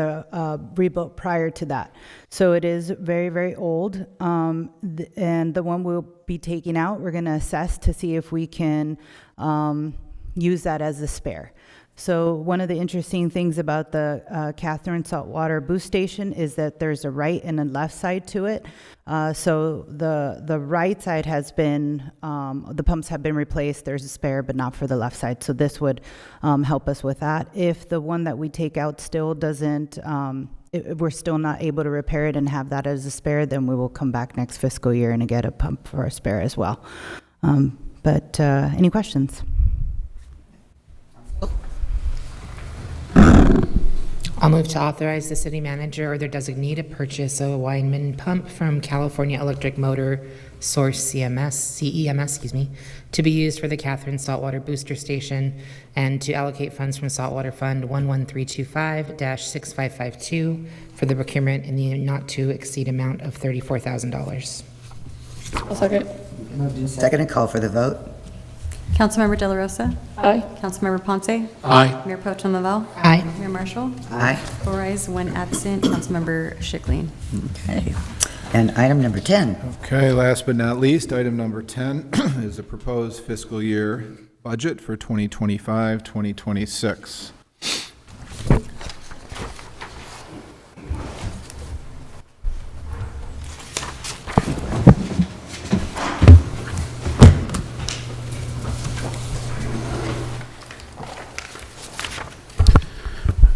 Speaker 6: rebuilt prior to that. So it is very, very old. And the one we'll be taking out, we're going to assess to see if we can use that as a spare. So one of the interesting things about the Catherine Saltwater Boost Station is that there's a right and a left side to it. So the right side has been, the pumps have been replaced, there's a spare, but not for the left side. So this would help us with that. If the one that we take out still doesn't, if we're still not able to repair it and have that as a spare, then we will come back next fiscal year and get a pump for a spare as well. But any questions?
Speaker 8: I'll move to authorize the city manager or their designee to purchase a Weinmann pump from California Electric Motor Source CEMS, to be used for the Catherine Saltwater Booster Station, and to allocate funds from Saltwater Fund 11325-6552 for the procurement in the not to exceed amount of $34,000.
Speaker 14: I'll second.
Speaker 1: Moved and seconded, call for the vote.
Speaker 2: Councilmember De La Rosa?
Speaker 14: Aye.
Speaker 2: Councilmember Ponce?
Speaker 3: Aye.
Speaker 2: Mayor Pro Tem Lavelle?
Speaker 8: Aye.
Speaker 2: Mayor Marshall?
Speaker 1: Aye.
Speaker 2: 4 ayes, 1 absent. Councilmember Schickling.
Speaker 1: Okay. And item number 10.
Speaker 4: Okay, last but not least, item number 10 is the proposed fiscal year budget for 2025-2026.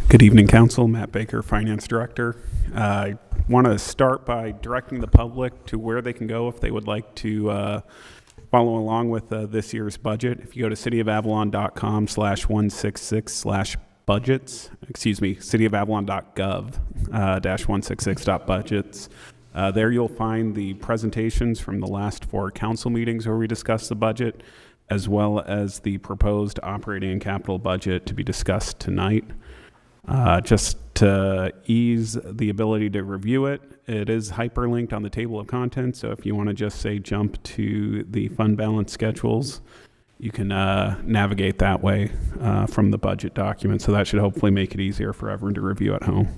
Speaker 17: Good evening, Council. Matt Baker, Finance Director. I want to start by directing the public to where they can go if they would like to follow along with this year's budget. If you go to cityofavalon.com/166/budgets, cityofavalon.gov-166.budgets. There you'll find the presentations from the last 4 council meetings where we discussed the budget, as well as the proposed operating and capital budget to be discussed tonight. Just to ease the ability to review it, it is hyperlinked on the table of contents. So if you want to just say jump to the fund balance schedules, you can navigate that way from the budget document. So that should hopefully make it easier for everyone to review at home.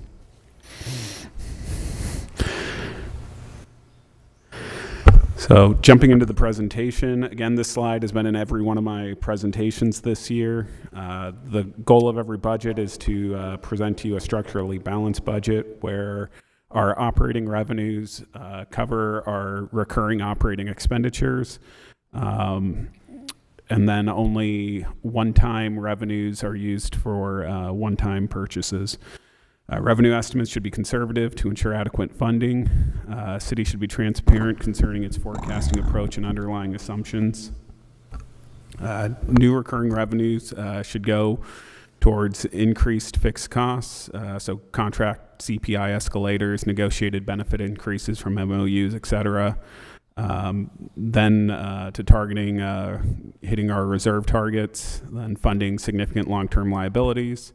Speaker 17: So jumping into the presentation, again, this slide has been in every one of my presentations this year. The goal of every budget is to present to you a structurally balanced budget where our operating revenues cover our recurring operating expenditures. And then only one-time revenues are used for one-time purchases. Revenue estimates should be conservative to ensure adequate funding. City should be transparent concerning its forecasting approach and underlying assumptions. New recurring revenues should go towards increased fixed costs, so contract CPI escalators, negotiated benefit increases from MOUs, et cetera. Then to targeting hitting our reserve targets, then funding significant long-term liabilities,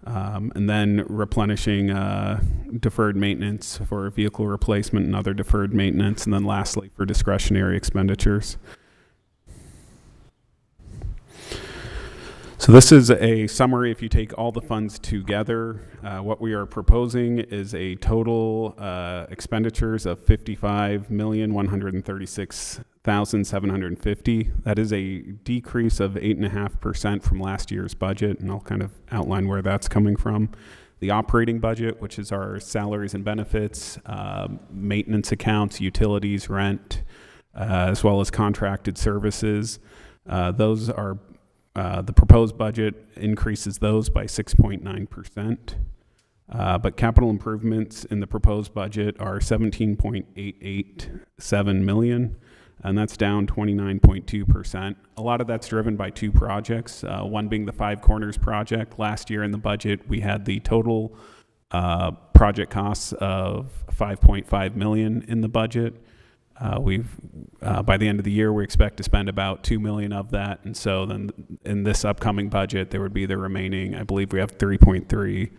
Speaker 17: and then replenishing deferred maintenance for vehicle replacement and other deferred maintenance, and then lastly for discretionary expenditures. So this is a summary. If you take all the funds together, what we are proposing is a total expenditures of $55,136,750. That is a decrease of 8.5% from last year's budget, and I'll kind of outline where that's coming from. The operating budget, which is our salaries and benefits, maintenance accounts, utilities, rent, as well as contracted services, those are the proposed budget increases those by 6.9%. But capital improvements in the proposed budget are $17.887 million, and that's down 29.2%. A lot of that's driven by two projects, one being the Five Corners project. Last year in the budget, we had the total project costs of $5.5 million in the budget. By the end of the year, we expect to spend about $2 million of that. And so then in this upcoming budget, there would be the remaining, I believe we have 3.3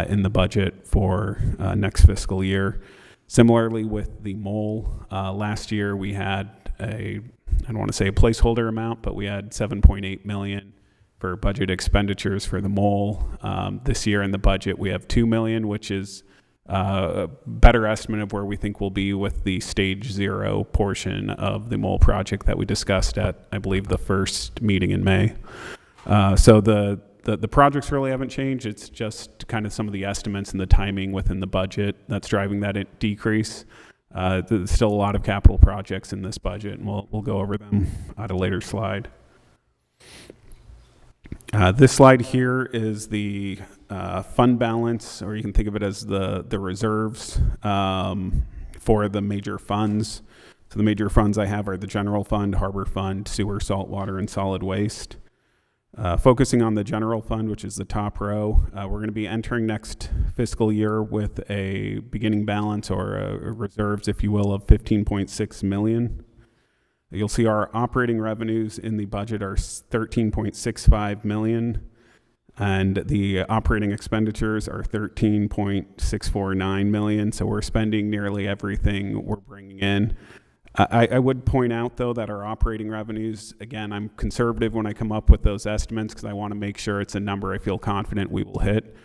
Speaker 17: in the budget for next fiscal year. Similarly with the mole, last year we had I don't want to say a placeholder amount, but we had 7.8 million for budget expenditures for the mole. This year in the budget, we have 2 million, which is a better estimate of where we think we'll be with the stage 0 portion of the mole project that we discussed at, I believe, the first meeting in May. So the projects really haven't changed. It's just kind of some of the estimates and the timing within the budget that's driving that decrease. There's still a lot of capital projects in this budget, and we'll go over them at a later slide. This slide here is the fund balance, or you can think of it as the reserves for the major funds. So the major funds I have are the general fund, harbor fund, sewer, saltwater, and solid waste. Focusing on the general fund, which is the top row, we're going to be entering next fiscal year with a beginning balance or reserves, if you will, of 15.6 million. You'll see our operating revenues in the budget are 13.65 million, and the operating expenditures are 13.649 million. So we're spending nearly everything we're bringing in. I would point out, though, that our operating revenues, again, I'm conservative when I come up with those estimates because I want to make sure it's a number I feel confident we will hit.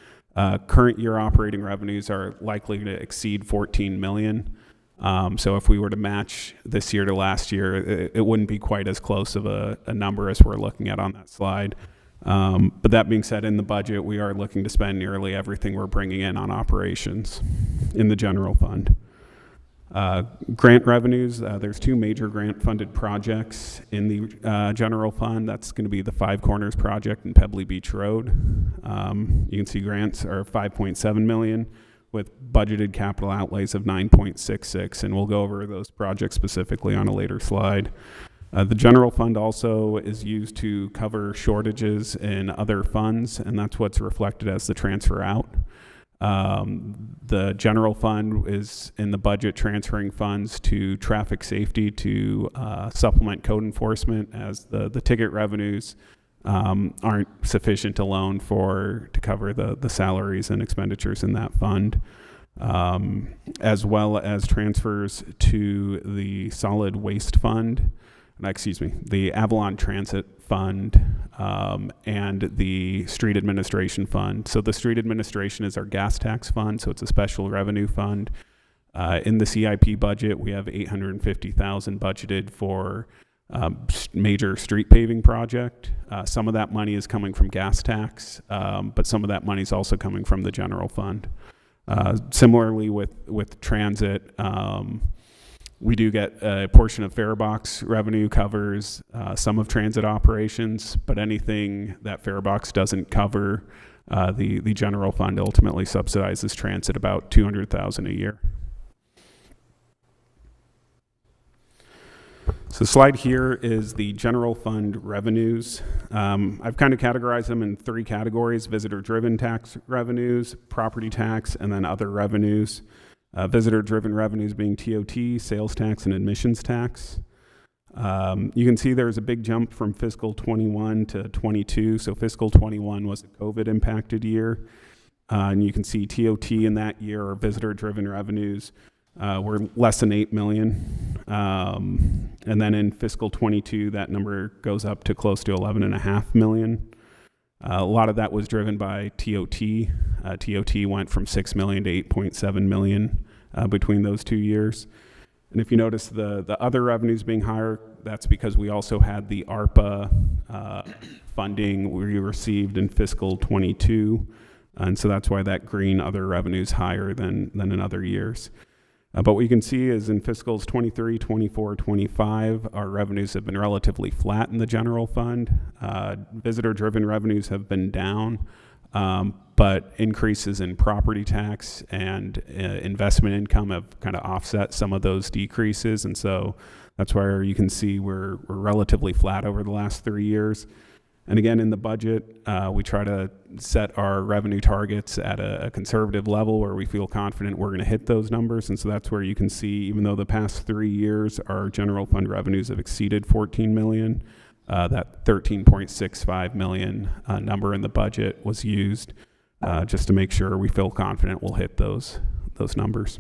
Speaker 17: Current year operating revenues are likely to exceed 14 million. So if we were to match this year to last year, it wouldn't be quite as close of a number as we're looking at on that slide. But that being said, in the budget, we are looking to spend nearly everything we're bringing in on operations in the general fund. Grant revenues, there's two major grant-funded projects in the general fund. That's going to be the Five Corners project and Pebbly Beach Road. You can see grants are 5.7 million with budgeted capital outlays of 9.66, and we'll go over those projects specifically on a later slide. The general fund also is used to cover shortages in other funds, and that's what's reflected as the transfer out. The general fund is in the budget transferring funds to traffic safety to supplement code enforcement as the ticket revenues aren't sufficient alone to cover the salaries and expenditures in that fund, as well as transfers to the solid waste fund, the Avalon Transit Fund, and the street administration fund. So the street administration is our gas tax fund, so it's a special revenue fund. In the CIP budget, we have $850,000 budgeted for major street paving project. Some of that money is coming from gas tax, but some of that money is also coming from the general fund. Similarly with transit, we do get a portion of farebox revenue covers some of transit operations, but anything that farebox doesn't cover, the general fund ultimately subsidizes transit about $200,000 a year. So the slide here is the general fund revenues. I've kind of categorized them in three categories: visitor-driven tax revenues, property tax, and then other revenues. Visitor-driven revenues being TOT, sales tax, and admissions tax. You can see there's a big jump from fiscal 21 to 22. So fiscal 21 was a COVID-impacted year. And you can see TOT in that year, or visitor-driven revenues, were less than 8 million. And then in fiscal 22, that number goes up to close to 11.5 million. A lot of that was driven by TOT. TOT went from 6 million to 8.7 million between those 2 years. And if you notice the other revenues being higher, that's because we also had the ARPA funding we received in fiscal 22. And so that's why that green other revenue is higher than in other years. But what you can see is in fiscals 23, 24, 25, our revenues have been relatively flat in the general fund. Visitor-driven revenues have been down, but increases in property tax and investment income have kind of offset some of those decreases. And so that's why you can see we're relatively flat over the last 3 years. And again, in the budget, we try to set our revenue targets at a conservative level where we feel confident we're going to hit those numbers. And so that's where you can see, even though the past 3 years, our general fund revenues have exceeded 14 million, that 13.65 million number in the budget was used just to make sure we feel confident we'll hit those numbers.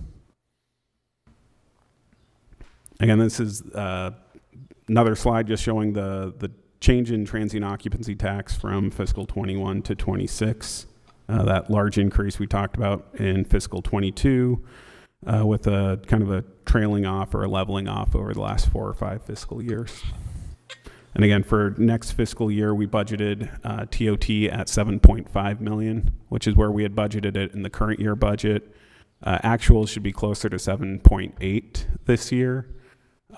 Speaker 17: Again, this is another slide just showing the change in transient occupancy tax from fiscal 21 to 26. That large increase we talked about in fiscal 22 with a kind of a trailing off or a leveling off over the last 4 or 5 fiscal years. And again, for next fiscal year, we budgeted TOT at 7.5 million, which is where we had budgeted it in the current year budget. Actuals should be closer to 7.8 this year.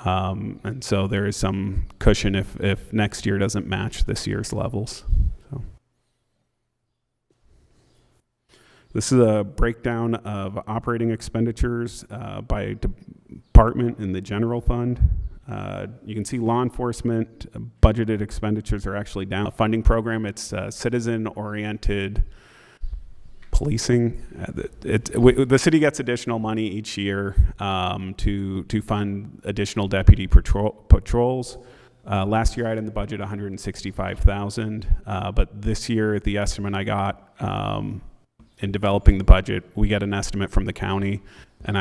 Speaker 17: And so there is some cushion if next year doesn't match this year's levels. So this is a breakdown of operating expenditures by department in the general fund. You can see law enforcement budgeted expenditures are actually down. Funding program, it's citizen-oriented policing. The city gets additional money each year to fund additional deputy patrols. Last year I had in the budget $165,000, but this year the estimate I got in developing the budget, we get an estimate from the county, and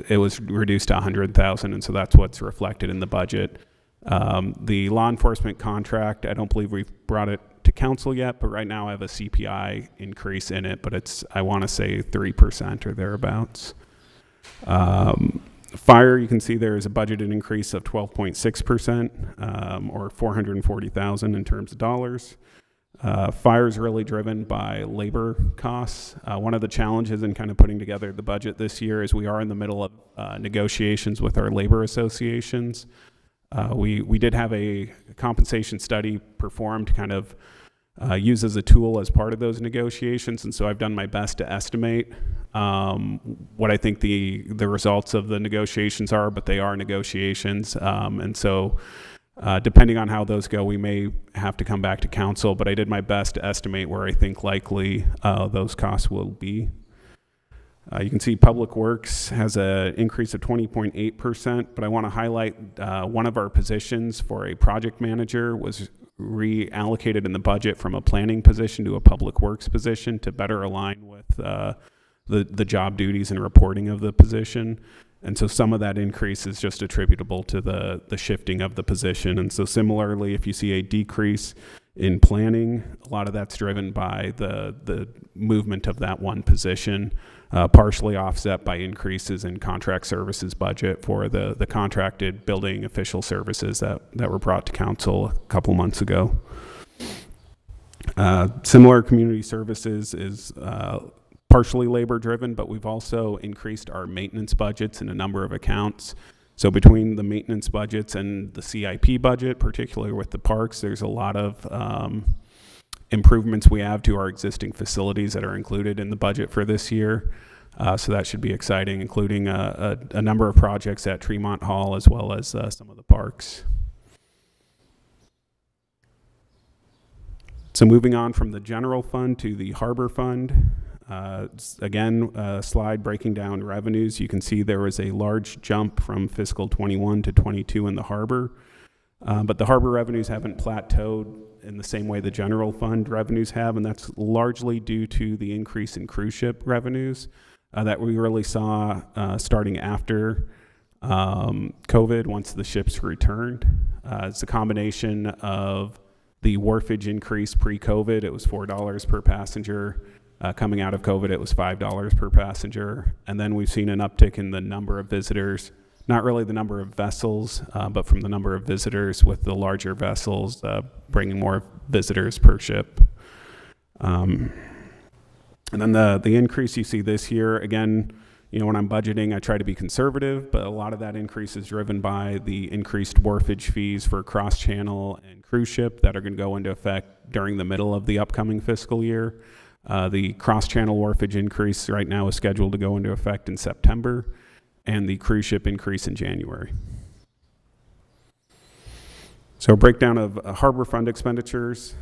Speaker 17: it was reduced to $100,000, and so that's what's reflected in the budget. The law enforcement contract, I don't believe we've brought it to council yet, but right now I have a CPI increase in it, but it's, I want to say 3% or thereabouts. Fire, you can see there is a budgeted increase of 12.6%, or $440,000 in terms of dollars. Fire is really driven by labor costs. One of the challenges in kind of putting together the budget this year is we are in the middle of negotiations with our labor associations. We did have a compensation study performed to kind of use as a tool as part of those negotiations, and so I've done my best to estimate what I think the results of the negotiations are, but they are negotiations, and so depending on how those go, we may have to come back to council, but I did my best to estimate where I think likely those costs will be. You can see Public Works has an increase of 20.8%, but I want to highlight one of our positions for a project manager was reallocated in the budget from a planning position to a public works position to better align with the job duties and reporting of the position. And so some of that increase is just attributable to the shifting of the position. And so similarly, if you see a decrease in planning, a lot of that's driven by the movement of that one position, partially offset by increases in contract services budget for the contracted building official services that were brought to council a couple months ago. Similar community services is partially labor driven, but we've also increased our maintenance budgets in a number of accounts. So between the maintenance budgets and the CIP budget, particularly with the parks, there's a lot of improvements we have to our existing facilities that are included in the budget for this year. So that should be exciting, including a number of projects at Tremont Hall as well as some of the parks. So moving on from the general fund to the harbor fund. Again, a slide breaking down revenues. You can see there was a large jump from fiscal 21 to 22 in the harbor, but the harbor revenues haven't plateaued in the same way the general fund revenues have, and that's largely due to the increase in cruise ship revenues that we really saw starting after COVID, once the ships returned. It's a combination of the wharfage increase pre-COVID. It was $4 per passenger. Coming out of COVID, it was $5 per passenger. And then we've seen an uptick in the number of visitors, not really the number of vessels, but from the number of visitors, with the larger vessels bringing more visitors per ship. And then the increase you see this year, again, you know, when I'm budgeting, I try to be conservative, but a lot of that increase is driven by the increased wharfage fees for cross-channel and cruise ship that are going to go into effect during the middle of the upcoming fiscal year. The cross-channel wharfage increase right now is scheduled to go into effect in September, and the cruise ship increase in January. So a breakdown of harbor fund expenditures.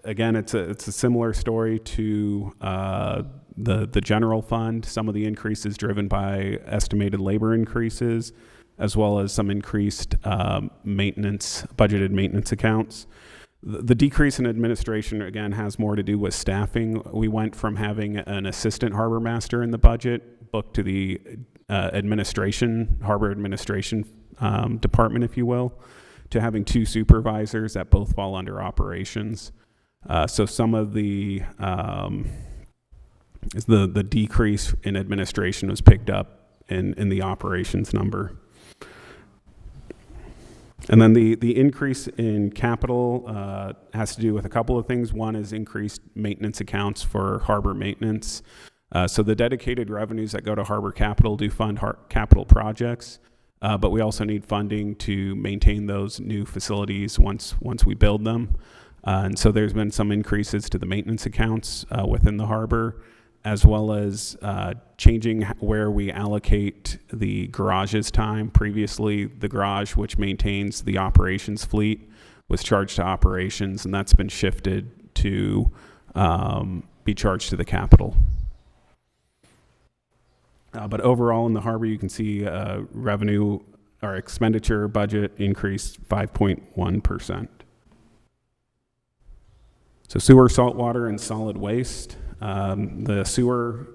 Speaker 17: Again, it's a similar story to the general fund. Some of the increases driven by estimated labor increases, as well as some increased budgeted maintenance accounts. The decrease in administration, again, has more to do with staffing. We went from having an assistant harbor master in the budget booked to the harbor administration department, if you will, to having 2 supervisors that both fall under operations. So some of the decrease in administration was picked up in the operations number. And then the increase in capital has to do with a couple of things. One is increased maintenance accounts for harbor maintenance. So the dedicated revenues that go to harbor capital do fund capital projects, but we also need funding to maintain those new facilities once we build them. And so there's been some increases to the maintenance accounts within the harbor, as well as changing where we allocate the garage's time. Previously, the garage, which maintains the operations fleet, was charged to operations, and that's been shifted to be charged to the capital. But overall in the harbor, you can see revenue or expenditure budget increased 5.1%. So sewer, saltwater, and solid waste. The sewer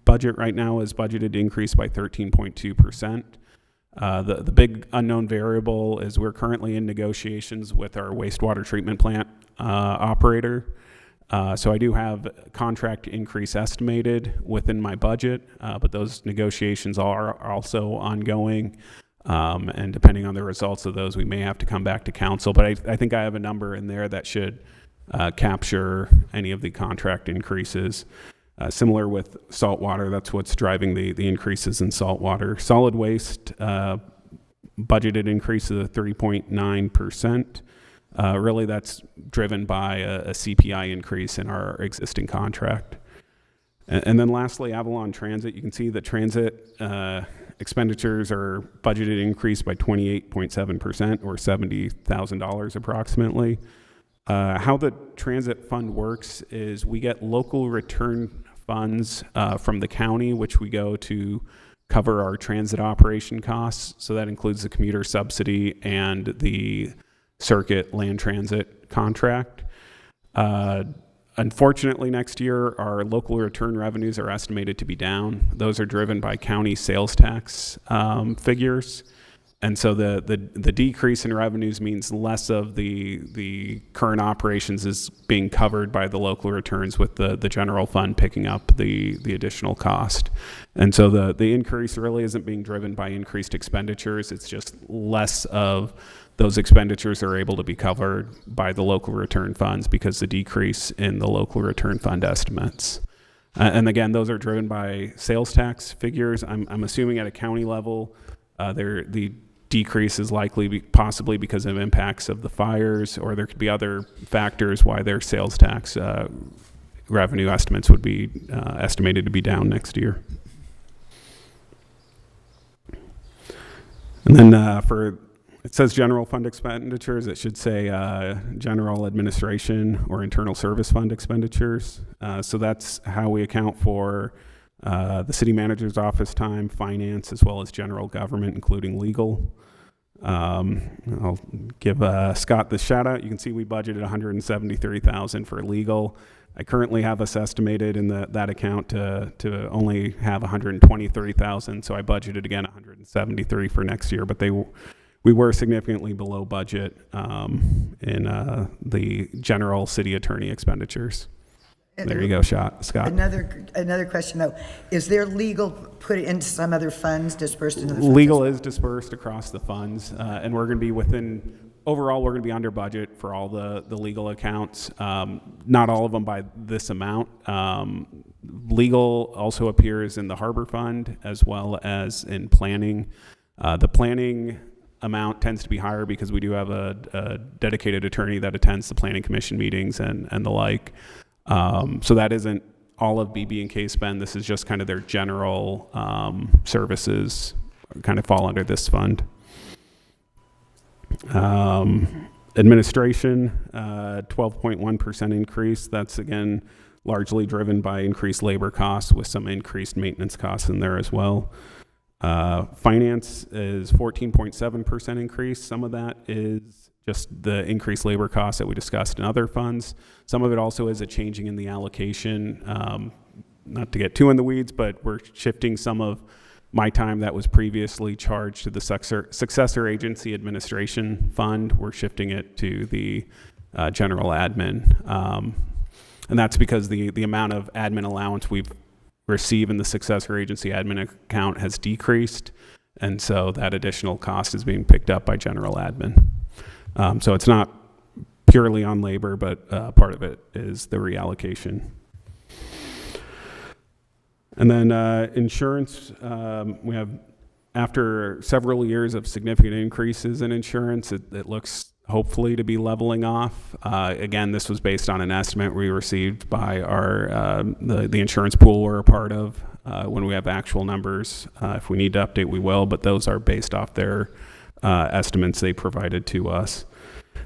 Speaker 17: budget right now is budgeted to increase by 13.2%. The big unknown variable is we're currently in negotiations with our wastewater treatment plant operator. So I do have contract increase estimated within my budget, but those negotiations are also ongoing. And depending on the results of those, we may have to come back to council. But I think I have a number in there that should capture any of the contract increases. Similar with saltwater, that's what's driving the increases in saltwater. Solid waste budgeted increase of 3.9%. Really, that's driven by a CPI increase in our existing contract. And then lastly, Avalon Transit. You can see the transit expenditures are budgeted increase by 28.7%, or $70,000 approximately. How the transit fund works is we get local return funds from the county, which we go to cover our transit operation costs. So that includes the commuter subsidy and the Circuit Land Transit contract. Unfortunately, next year, our local return revenues are estimated to be down. Those are driven by county sales tax figures. And so the decrease in revenues means less of the current operations is being covered by the local returns, with the general fund picking up the additional cost. And so the increase really isn't being driven by increased expenditures. It's just less of those expenditures are able to be covered by the local return funds because the decrease in the local return fund estimates. And again, those are driven by sales tax figures. I'm assuming at a county level, the decrease is likely possibly because of impacts of the fires, or there could be other factors why their sales tax revenue estimates would be estimated to be down next year. And then it says general fund expenditures. It should say general administration or internal service fund expenditures. So that's how we account for the city manager's office time, finance, as well as general government, including legal. I'll give Scott the shout out. You can see we budgeted $173,000 for legal. I currently have us estimated in that account to only have $123,000. So I budgeted again $173,000 for next year, but we were significantly below budget in the general city attorney expenditures. There you go, Scott.
Speaker 1: Another question though, is there legal put into some other funds, dispersed into the funds?
Speaker 17: Legal is dispersed across the funds, and we're going to be overall we're going to be under budget for all the legal accounts. Not all of them by this amount. Legal also appears in the harbor fund as well as in planning. The planning amount tends to be higher because we do have a dedicated attorney that attends the planning commission meetings and the like. So that isn't all of BB&K spend. This is just kind of their general services kind of fall under this fund. Administration, 12.1% increase. That's again largely driven by increased labor costs with some increased maintenance costs in there as well. Finance is 14.7% increase. Some of that is just the increased labor costs that we discussed in other funds. Some of it also is a changing in the allocation. Not to get too in the weeds, but we're shifting some of my time that was previously charged to the successor agency administration fund. We're shifting it to the general admin. And that's because the amount of admin allowance we've received in the successor agency admin account has decreased. And so that additional cost is being picked up by general admin. So it's not purely on labor, but part of it is the reallocation. And then insurance, we have, after several years of significant increases in insurance, it looks hopefully to be leveling off. Again, this was based on an estimate we received by our the insurance pool we're a part of. When we have actual numbers, if we need to update, we will, but those are based off their estimates they provided to us.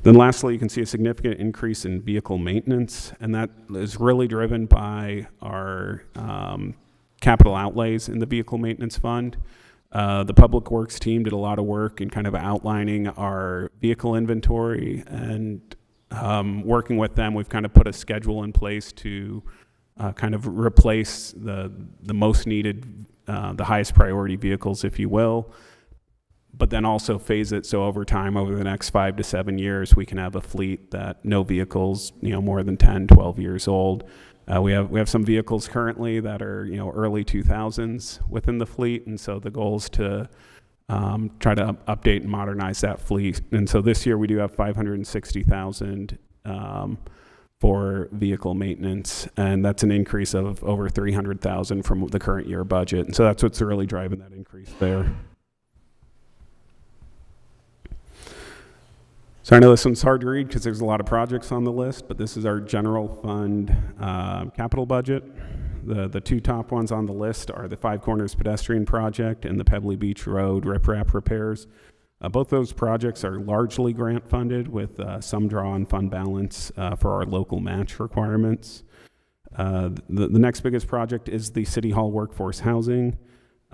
Speaker 17: Then lastly, you can see a significant increase in vehicle maintenance, and that is really driven by our capital outlays in the vehicle maintenance fund. The Public Works team did a lot of work in kind of outlining our vehicle inventory, and working with them, we've kind of put a schedule in place to kind of replace the most needed, the highest priority vehicles, if you will, but then also phase it so over time, over the next 5 to 7 years, we can have a fleet that no vehicles, more than 10, 12 years old. We have some vehicles currently that are, early 2000s within the fleet, and so the goal is to try to update and modernize that fleet. And so this year we do have $560,000 for vehicle maintenance, and that's an increase of over $300,000 from the current year budget. And so that's what's really driving that increase there. So I know this one's hard to read because there's a lot of projects on the list, but this is our general fund capital budget. The two top ones on the list are the Five Corners pedestrian project and the Pebbly Beach Road riprap repairs. Both those projects are largely grant funded with some draw on fund balance for our local match requirements. The next biggest project is the City Hall workforce housing.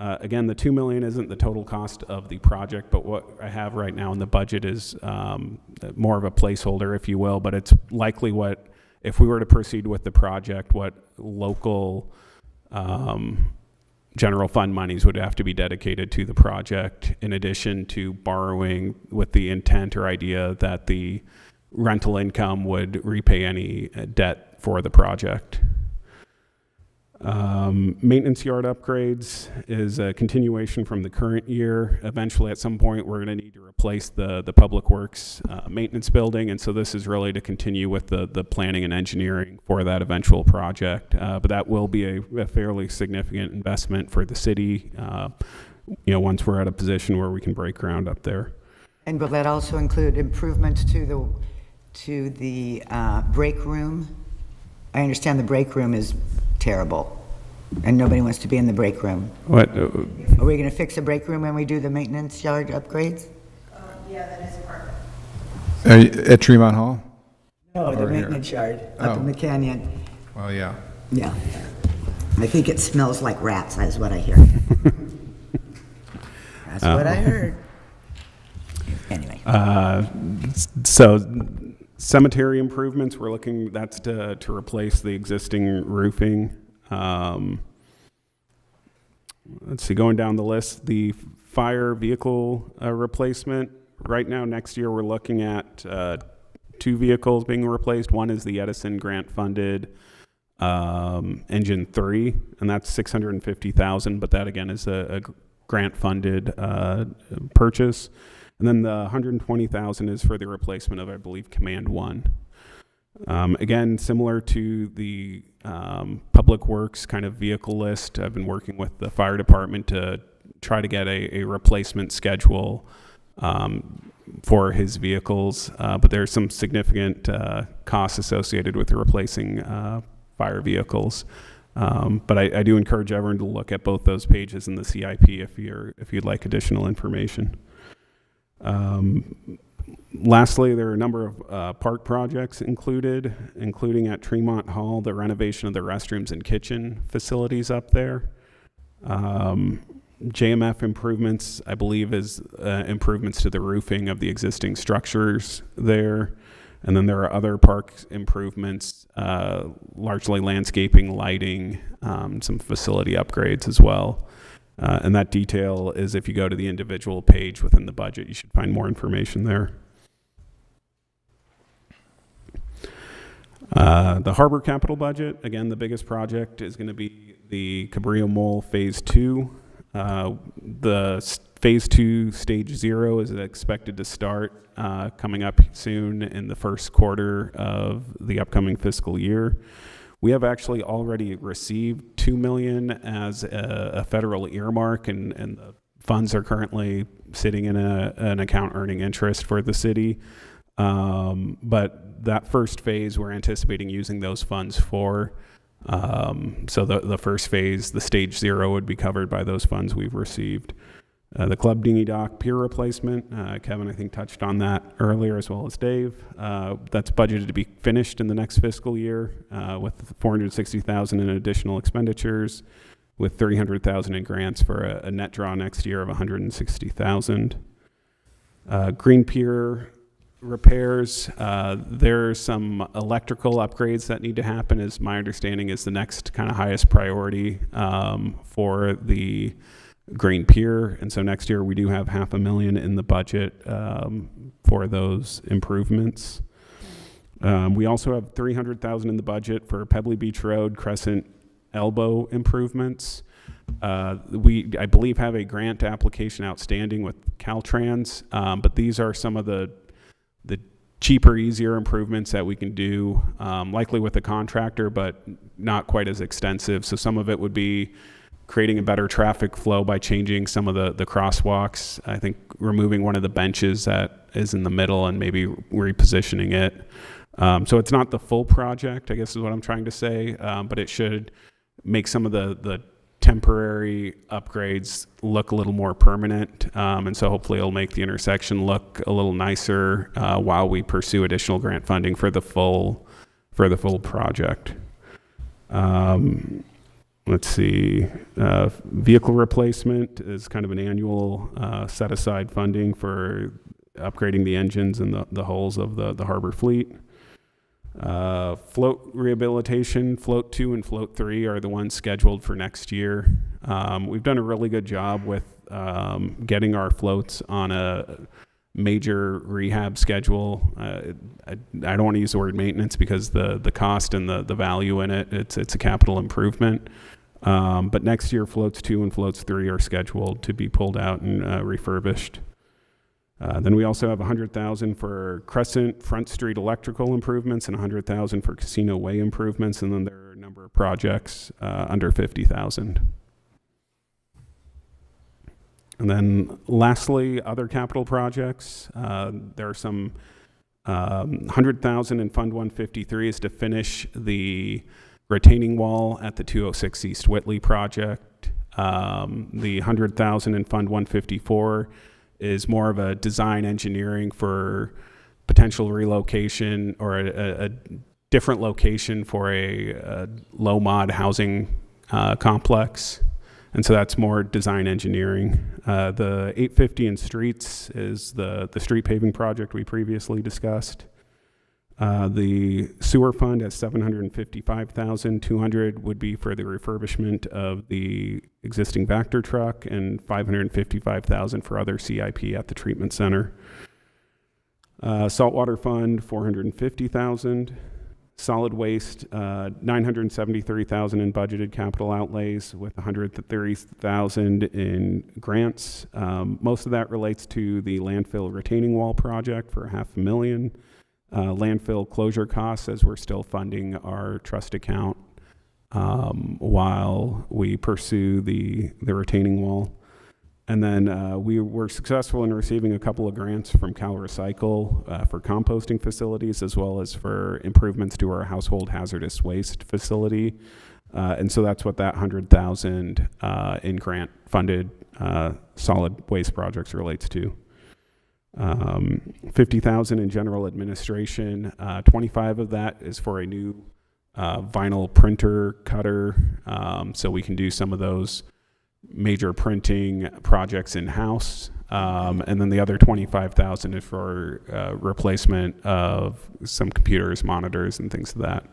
Speaker 17: Again, the $2 million isn't the total cost of the project, but what I have right now in the budget is more of a placeholder, if you will, but it's likely what, if we were to proceed with the project, what local general fund monies would have to be dedicated to the project, in addition to borrowing with the intent or idea that the rental income would repay any debt for the project. Maintenance yard upgrades is a continuation from the current year. Eventually, at some point, we're going to need to replace the Public Works maintenance building, and so this is really to continue with the planning and engineering for that eventual project. But that will be a fairly significant investment for the city, once we're at a position where we can break ground up there.
Speaker 1: And will that also include improvements to the break room? I understand the break room is terrible, and nobody wants to be in the break room.
Speaker 17: What?
Speaker 1: Are we going to fix the break room when we do the maintenance yard upgrades?
Speaker 6: Yeah, that is part of it.
Speaker 4: At Tremont Hall?
Speaker 1: No, the maintenance yard up in the canyon.
Speaker 4: Well, yeah.
Speaker 1: Yeah. I think it smells like rats, is what I hear. That's what I heard. Anyway.
Speaker 17: So cemetery improvements, we're looking, that's to replace the existing roofing. Let's see, going down the list, the fire vehicle replacement. Right now, next year, we're looking at 2 vehicles being replaced. One is the Edison grant-funded Engine 3, and that's $650,000, but that, again, is a grant-funded purchase. And then the $120,000 is for the replacement of, I believe, Command 1. Again, similar to the Public Works kind of vehicle list, I've been working with the fire department to try to get a replacement schedule for his vehicles, but there's some significant costs associated with replacing fire vehicles. But I do encourage everyone to look at both those pages in the CIP if you'd like additional information. Lastly, there are a number of park projects included, including at Tremont Hall, the renovation of the restrooms and kitchen facilities up there. JMF improvements, I believe, is improvements to the roofing of the existing structures there. And then there are other park improvements, largely landscaping, lighting, some facility upgrades as well. And that detail is, if you go to the individual page within the budget, you should find more information there. The harbor capital budget, again, the biggest project is going to be the Cabrillo Mole Phase 2. The Phase 2 Stage 0 is expected to start coming up soon in the first quarter of the upcoming fiscal year. We have actually already received $2 million as a federal earmark, and the funds are currently sitting in an account earning interest for the city. But that first phase, we're anticipating using those funds for. So the first phase, the Stage 0, would be covered by those funds we've received. The Club Dinghy Dock pier replacement, Kevin, I think, touched on that earlier, as well as Dave. That's budgeted to be finished in the next fiscal year with $460,000 in additional expenditures, with $300,000 in grants for a net draw next year of $160,000. Green pier repairs, there's some electrical upgrades that need to happen, as my understanding is the next kind of highest priority for the Green Pier, and so next year we do have $500,000 in the budget for those improvements. We also have $300,000 in the budget for Pebbly Beach Road Crescent Elbow improvements. We, I believe, have a grant application outstanding with Caltrans, but these are some of the cheaper, easier improvements that we can do, likely with a contractor, but not quite as extensive. So some of it would be creating a better traffic flow by changing some of the crosswalks. I think removing one of the benches that is in the middle and maybe repositioning it. So it's not the full project, I guess is what I'm trying to say, but it should make some of the temporary upgrades look a little more permanent. And so hopefully it'll make the intersection look a little nicer while we pursue additional grant funding for the full project. let's see, vehicle replacement is kind of an annual set-aside funding for upgrading the engines and the hulls of the harbor fleet. Float rehabilitation, Float 2 and Float 3 are the ones scheduled for next year. We've done a really good job with getting our floats on a major rehab schedule. I don't want to use the word maintenance because the cost and the value in it, it's a capital improvement. But next year, Floats 2 and Floats 3 are scheduled to be pulled out and refurbished. Then we also have $100,000 for Crescent Front Street electrical improvements and $100,000 for Casino Way improvements. And then there are a number of projects under $50,000. And then lastly, other capital projects. There are some $100,000 in Fund 153 is to finish the retaining wall at the 206 East Whitley project. The $100,000 in Fund 154 is more of a design engineering for potential relocation or a different location for a low mod housing complex. And so that's more design engineering. The 850 in streets is the street paving project we previously discussed. The sewer fund has $755,200 would be for the refurbishment of the existing Vector truck and $555,000 for other CIP at the treatment center. Saltwater fund, $450,000. Solid waste, $973,000 in budgeted capital outlays with $130,000 in grants. Most of that relates to the landfill retaining wall project for $500,000. Landfill closure costs as we're still funding our trust account while we pursue the retaining wall. And then we were successful in receiving a couple of grants from Cal Recycle for composting facilities as well as for improvements to our household hazardous waste facility. And so that's what that $100,000 in grant funded solid waste projects relates to. $50,000 in general administration. 25 of that is for a new vinyl printer cutter, so we can do some of those major printing projects in-house. And then the other $25,000 is for replacement of some computers, monitors, and things of that.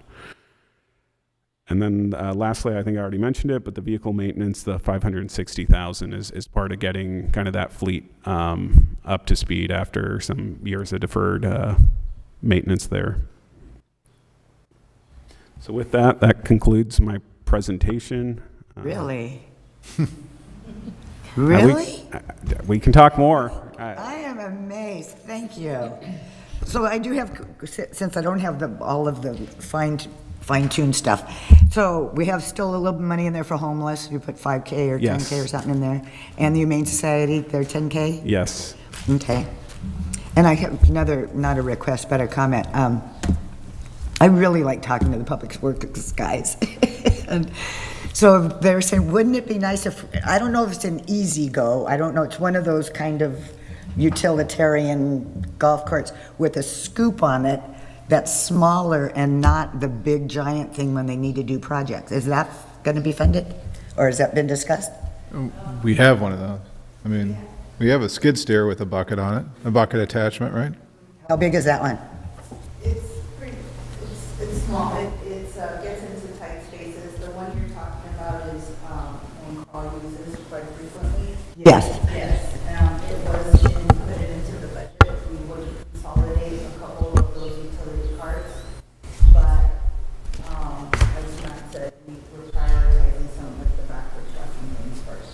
Speaker 17: And then lastly, I think I already mentioned it, but the vehicle maintenance, the $560,000 is part of getting kind of that fleet up to speed after some years of deferred maintenance there. So with that, that concludes my presentation.
Speaker 1: Really? Really?
Speaker 17: We can talk more.
Speaker 1: I am amazed. Thank you. So I do have, since I don't have all of the fine-tuned stuff, so we have still a little bit of money in there for homeless. You put 5K or 10K or something in there. And the Humane Society, they're 10K?
Speaker 17: Yes.
Speaker 1: Okay. And I have another, not a request, but a comment. I really like talking to the public works guys. And so they're saying, wouldn't it be nice if, I don't know if it's an easy go, I don't know, it's one of those kind of utilitarian golf carts with a scoop on it that's smaller and not the big giant thing when they need to do projects. Is that going to be funded? Or has that been discussed?
Speaker 4: We have one of those. I mean, we have a skid steer with a bucket on it, a bucket attachment, right?
Speaker 1: How big is that one?
Speaker 6: It's small. It gets into tight spaces. The one you're talking about is one Carl uses quite frequently.
Speaker 1: Yes.
Speaker 6: Yes. It was put it into the budget. We would consolidate a couple of those utility carts, but as Matt said, we're prioritizing some with the backward truck and things first.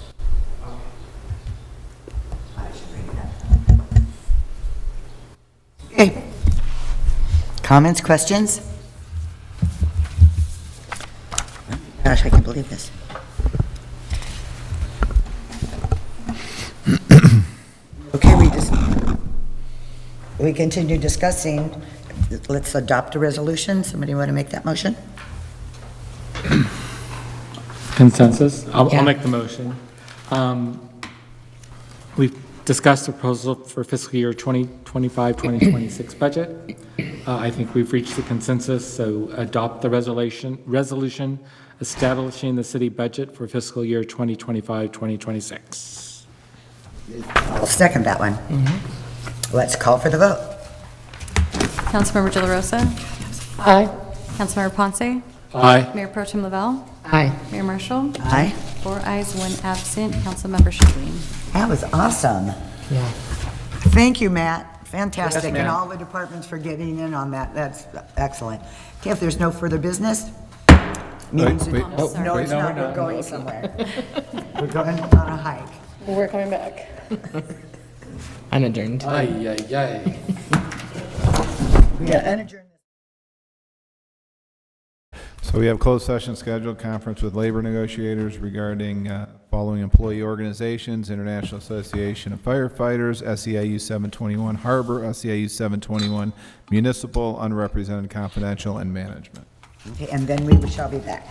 Speaker 1: I should bring it up. Okay. Comments, questions? Gosh, I can't believe this. Okay, we continue discussing. Let's adopt a resolution. Somebody want to make that motion?
Speaker 3: Consensus? I'll
Speaker 8: Yeah.
Speaker 3: make the motion. We've discussed the proposal for fiscal year 2025, 2026 budget. I think we've reached the consensus, so adopt the resolution establishing the city budget for fiscal year 2025-2026.
Speaker 1: I'll second that one. Let's call for the vote.
Speaker 2: Councilmember De La Rosa?
Speaker 14: Aye.
Speaker 2: Councilmember Ponce?
Speaker 3: Aye.
Speaker 2: Mayor Pro Tem Lavelle?
Speaker 8: Aye.
Speaker 2: Mayor Marshall?
Speaker 1: Aye.
Speaker 2: 4 ayes, 1 absent. Councilmember Schilling.
Speaker 1: That was awesome.
Speaker 8: Yeah.
Speaker 1: Thank you, Matt. Fantastic.
Speaker 3: Yes,
Speaker 1: And
Speaker 3: ma'am.
Speaker 1: all the departments for getting in on that. That's excellent. Okay, if there's no further business, meeting's
Speaker 4: wait.
Speaker 1: no,
Speaker 2: sorry.
Speaker 1: no, it's
Speaker 3: No,
Speaker 1: not.
Speaker 3: no,
Speaker 1: We're
Speaker 3: no.
Speaker 1: going somewhere. We're going on a hike.
Speaker 14: We're coming back.
Speaker 8: I'm adjourned.
Speaker 3: Aye, aye, aye.
Speaker 1: We got unadjourned.
Speaker 4: So we have closed session scheduled, conference with labor negotiators regarding following employee organizations: International Association of Firefighters, SEIU 721 Harbor, SEIU 721 Municipal, Unrepresented Confidential, and Management.
Speaker 1: Okay, and then we shall be back.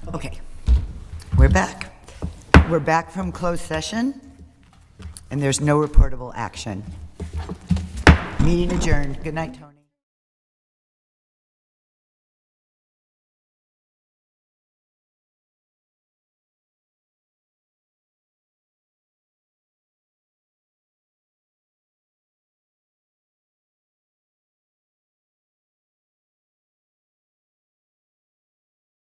Speaker 1: Okay, we're back. We're back from closed session, and there's no reportable action. Meeting adjourned. Good night, Tony.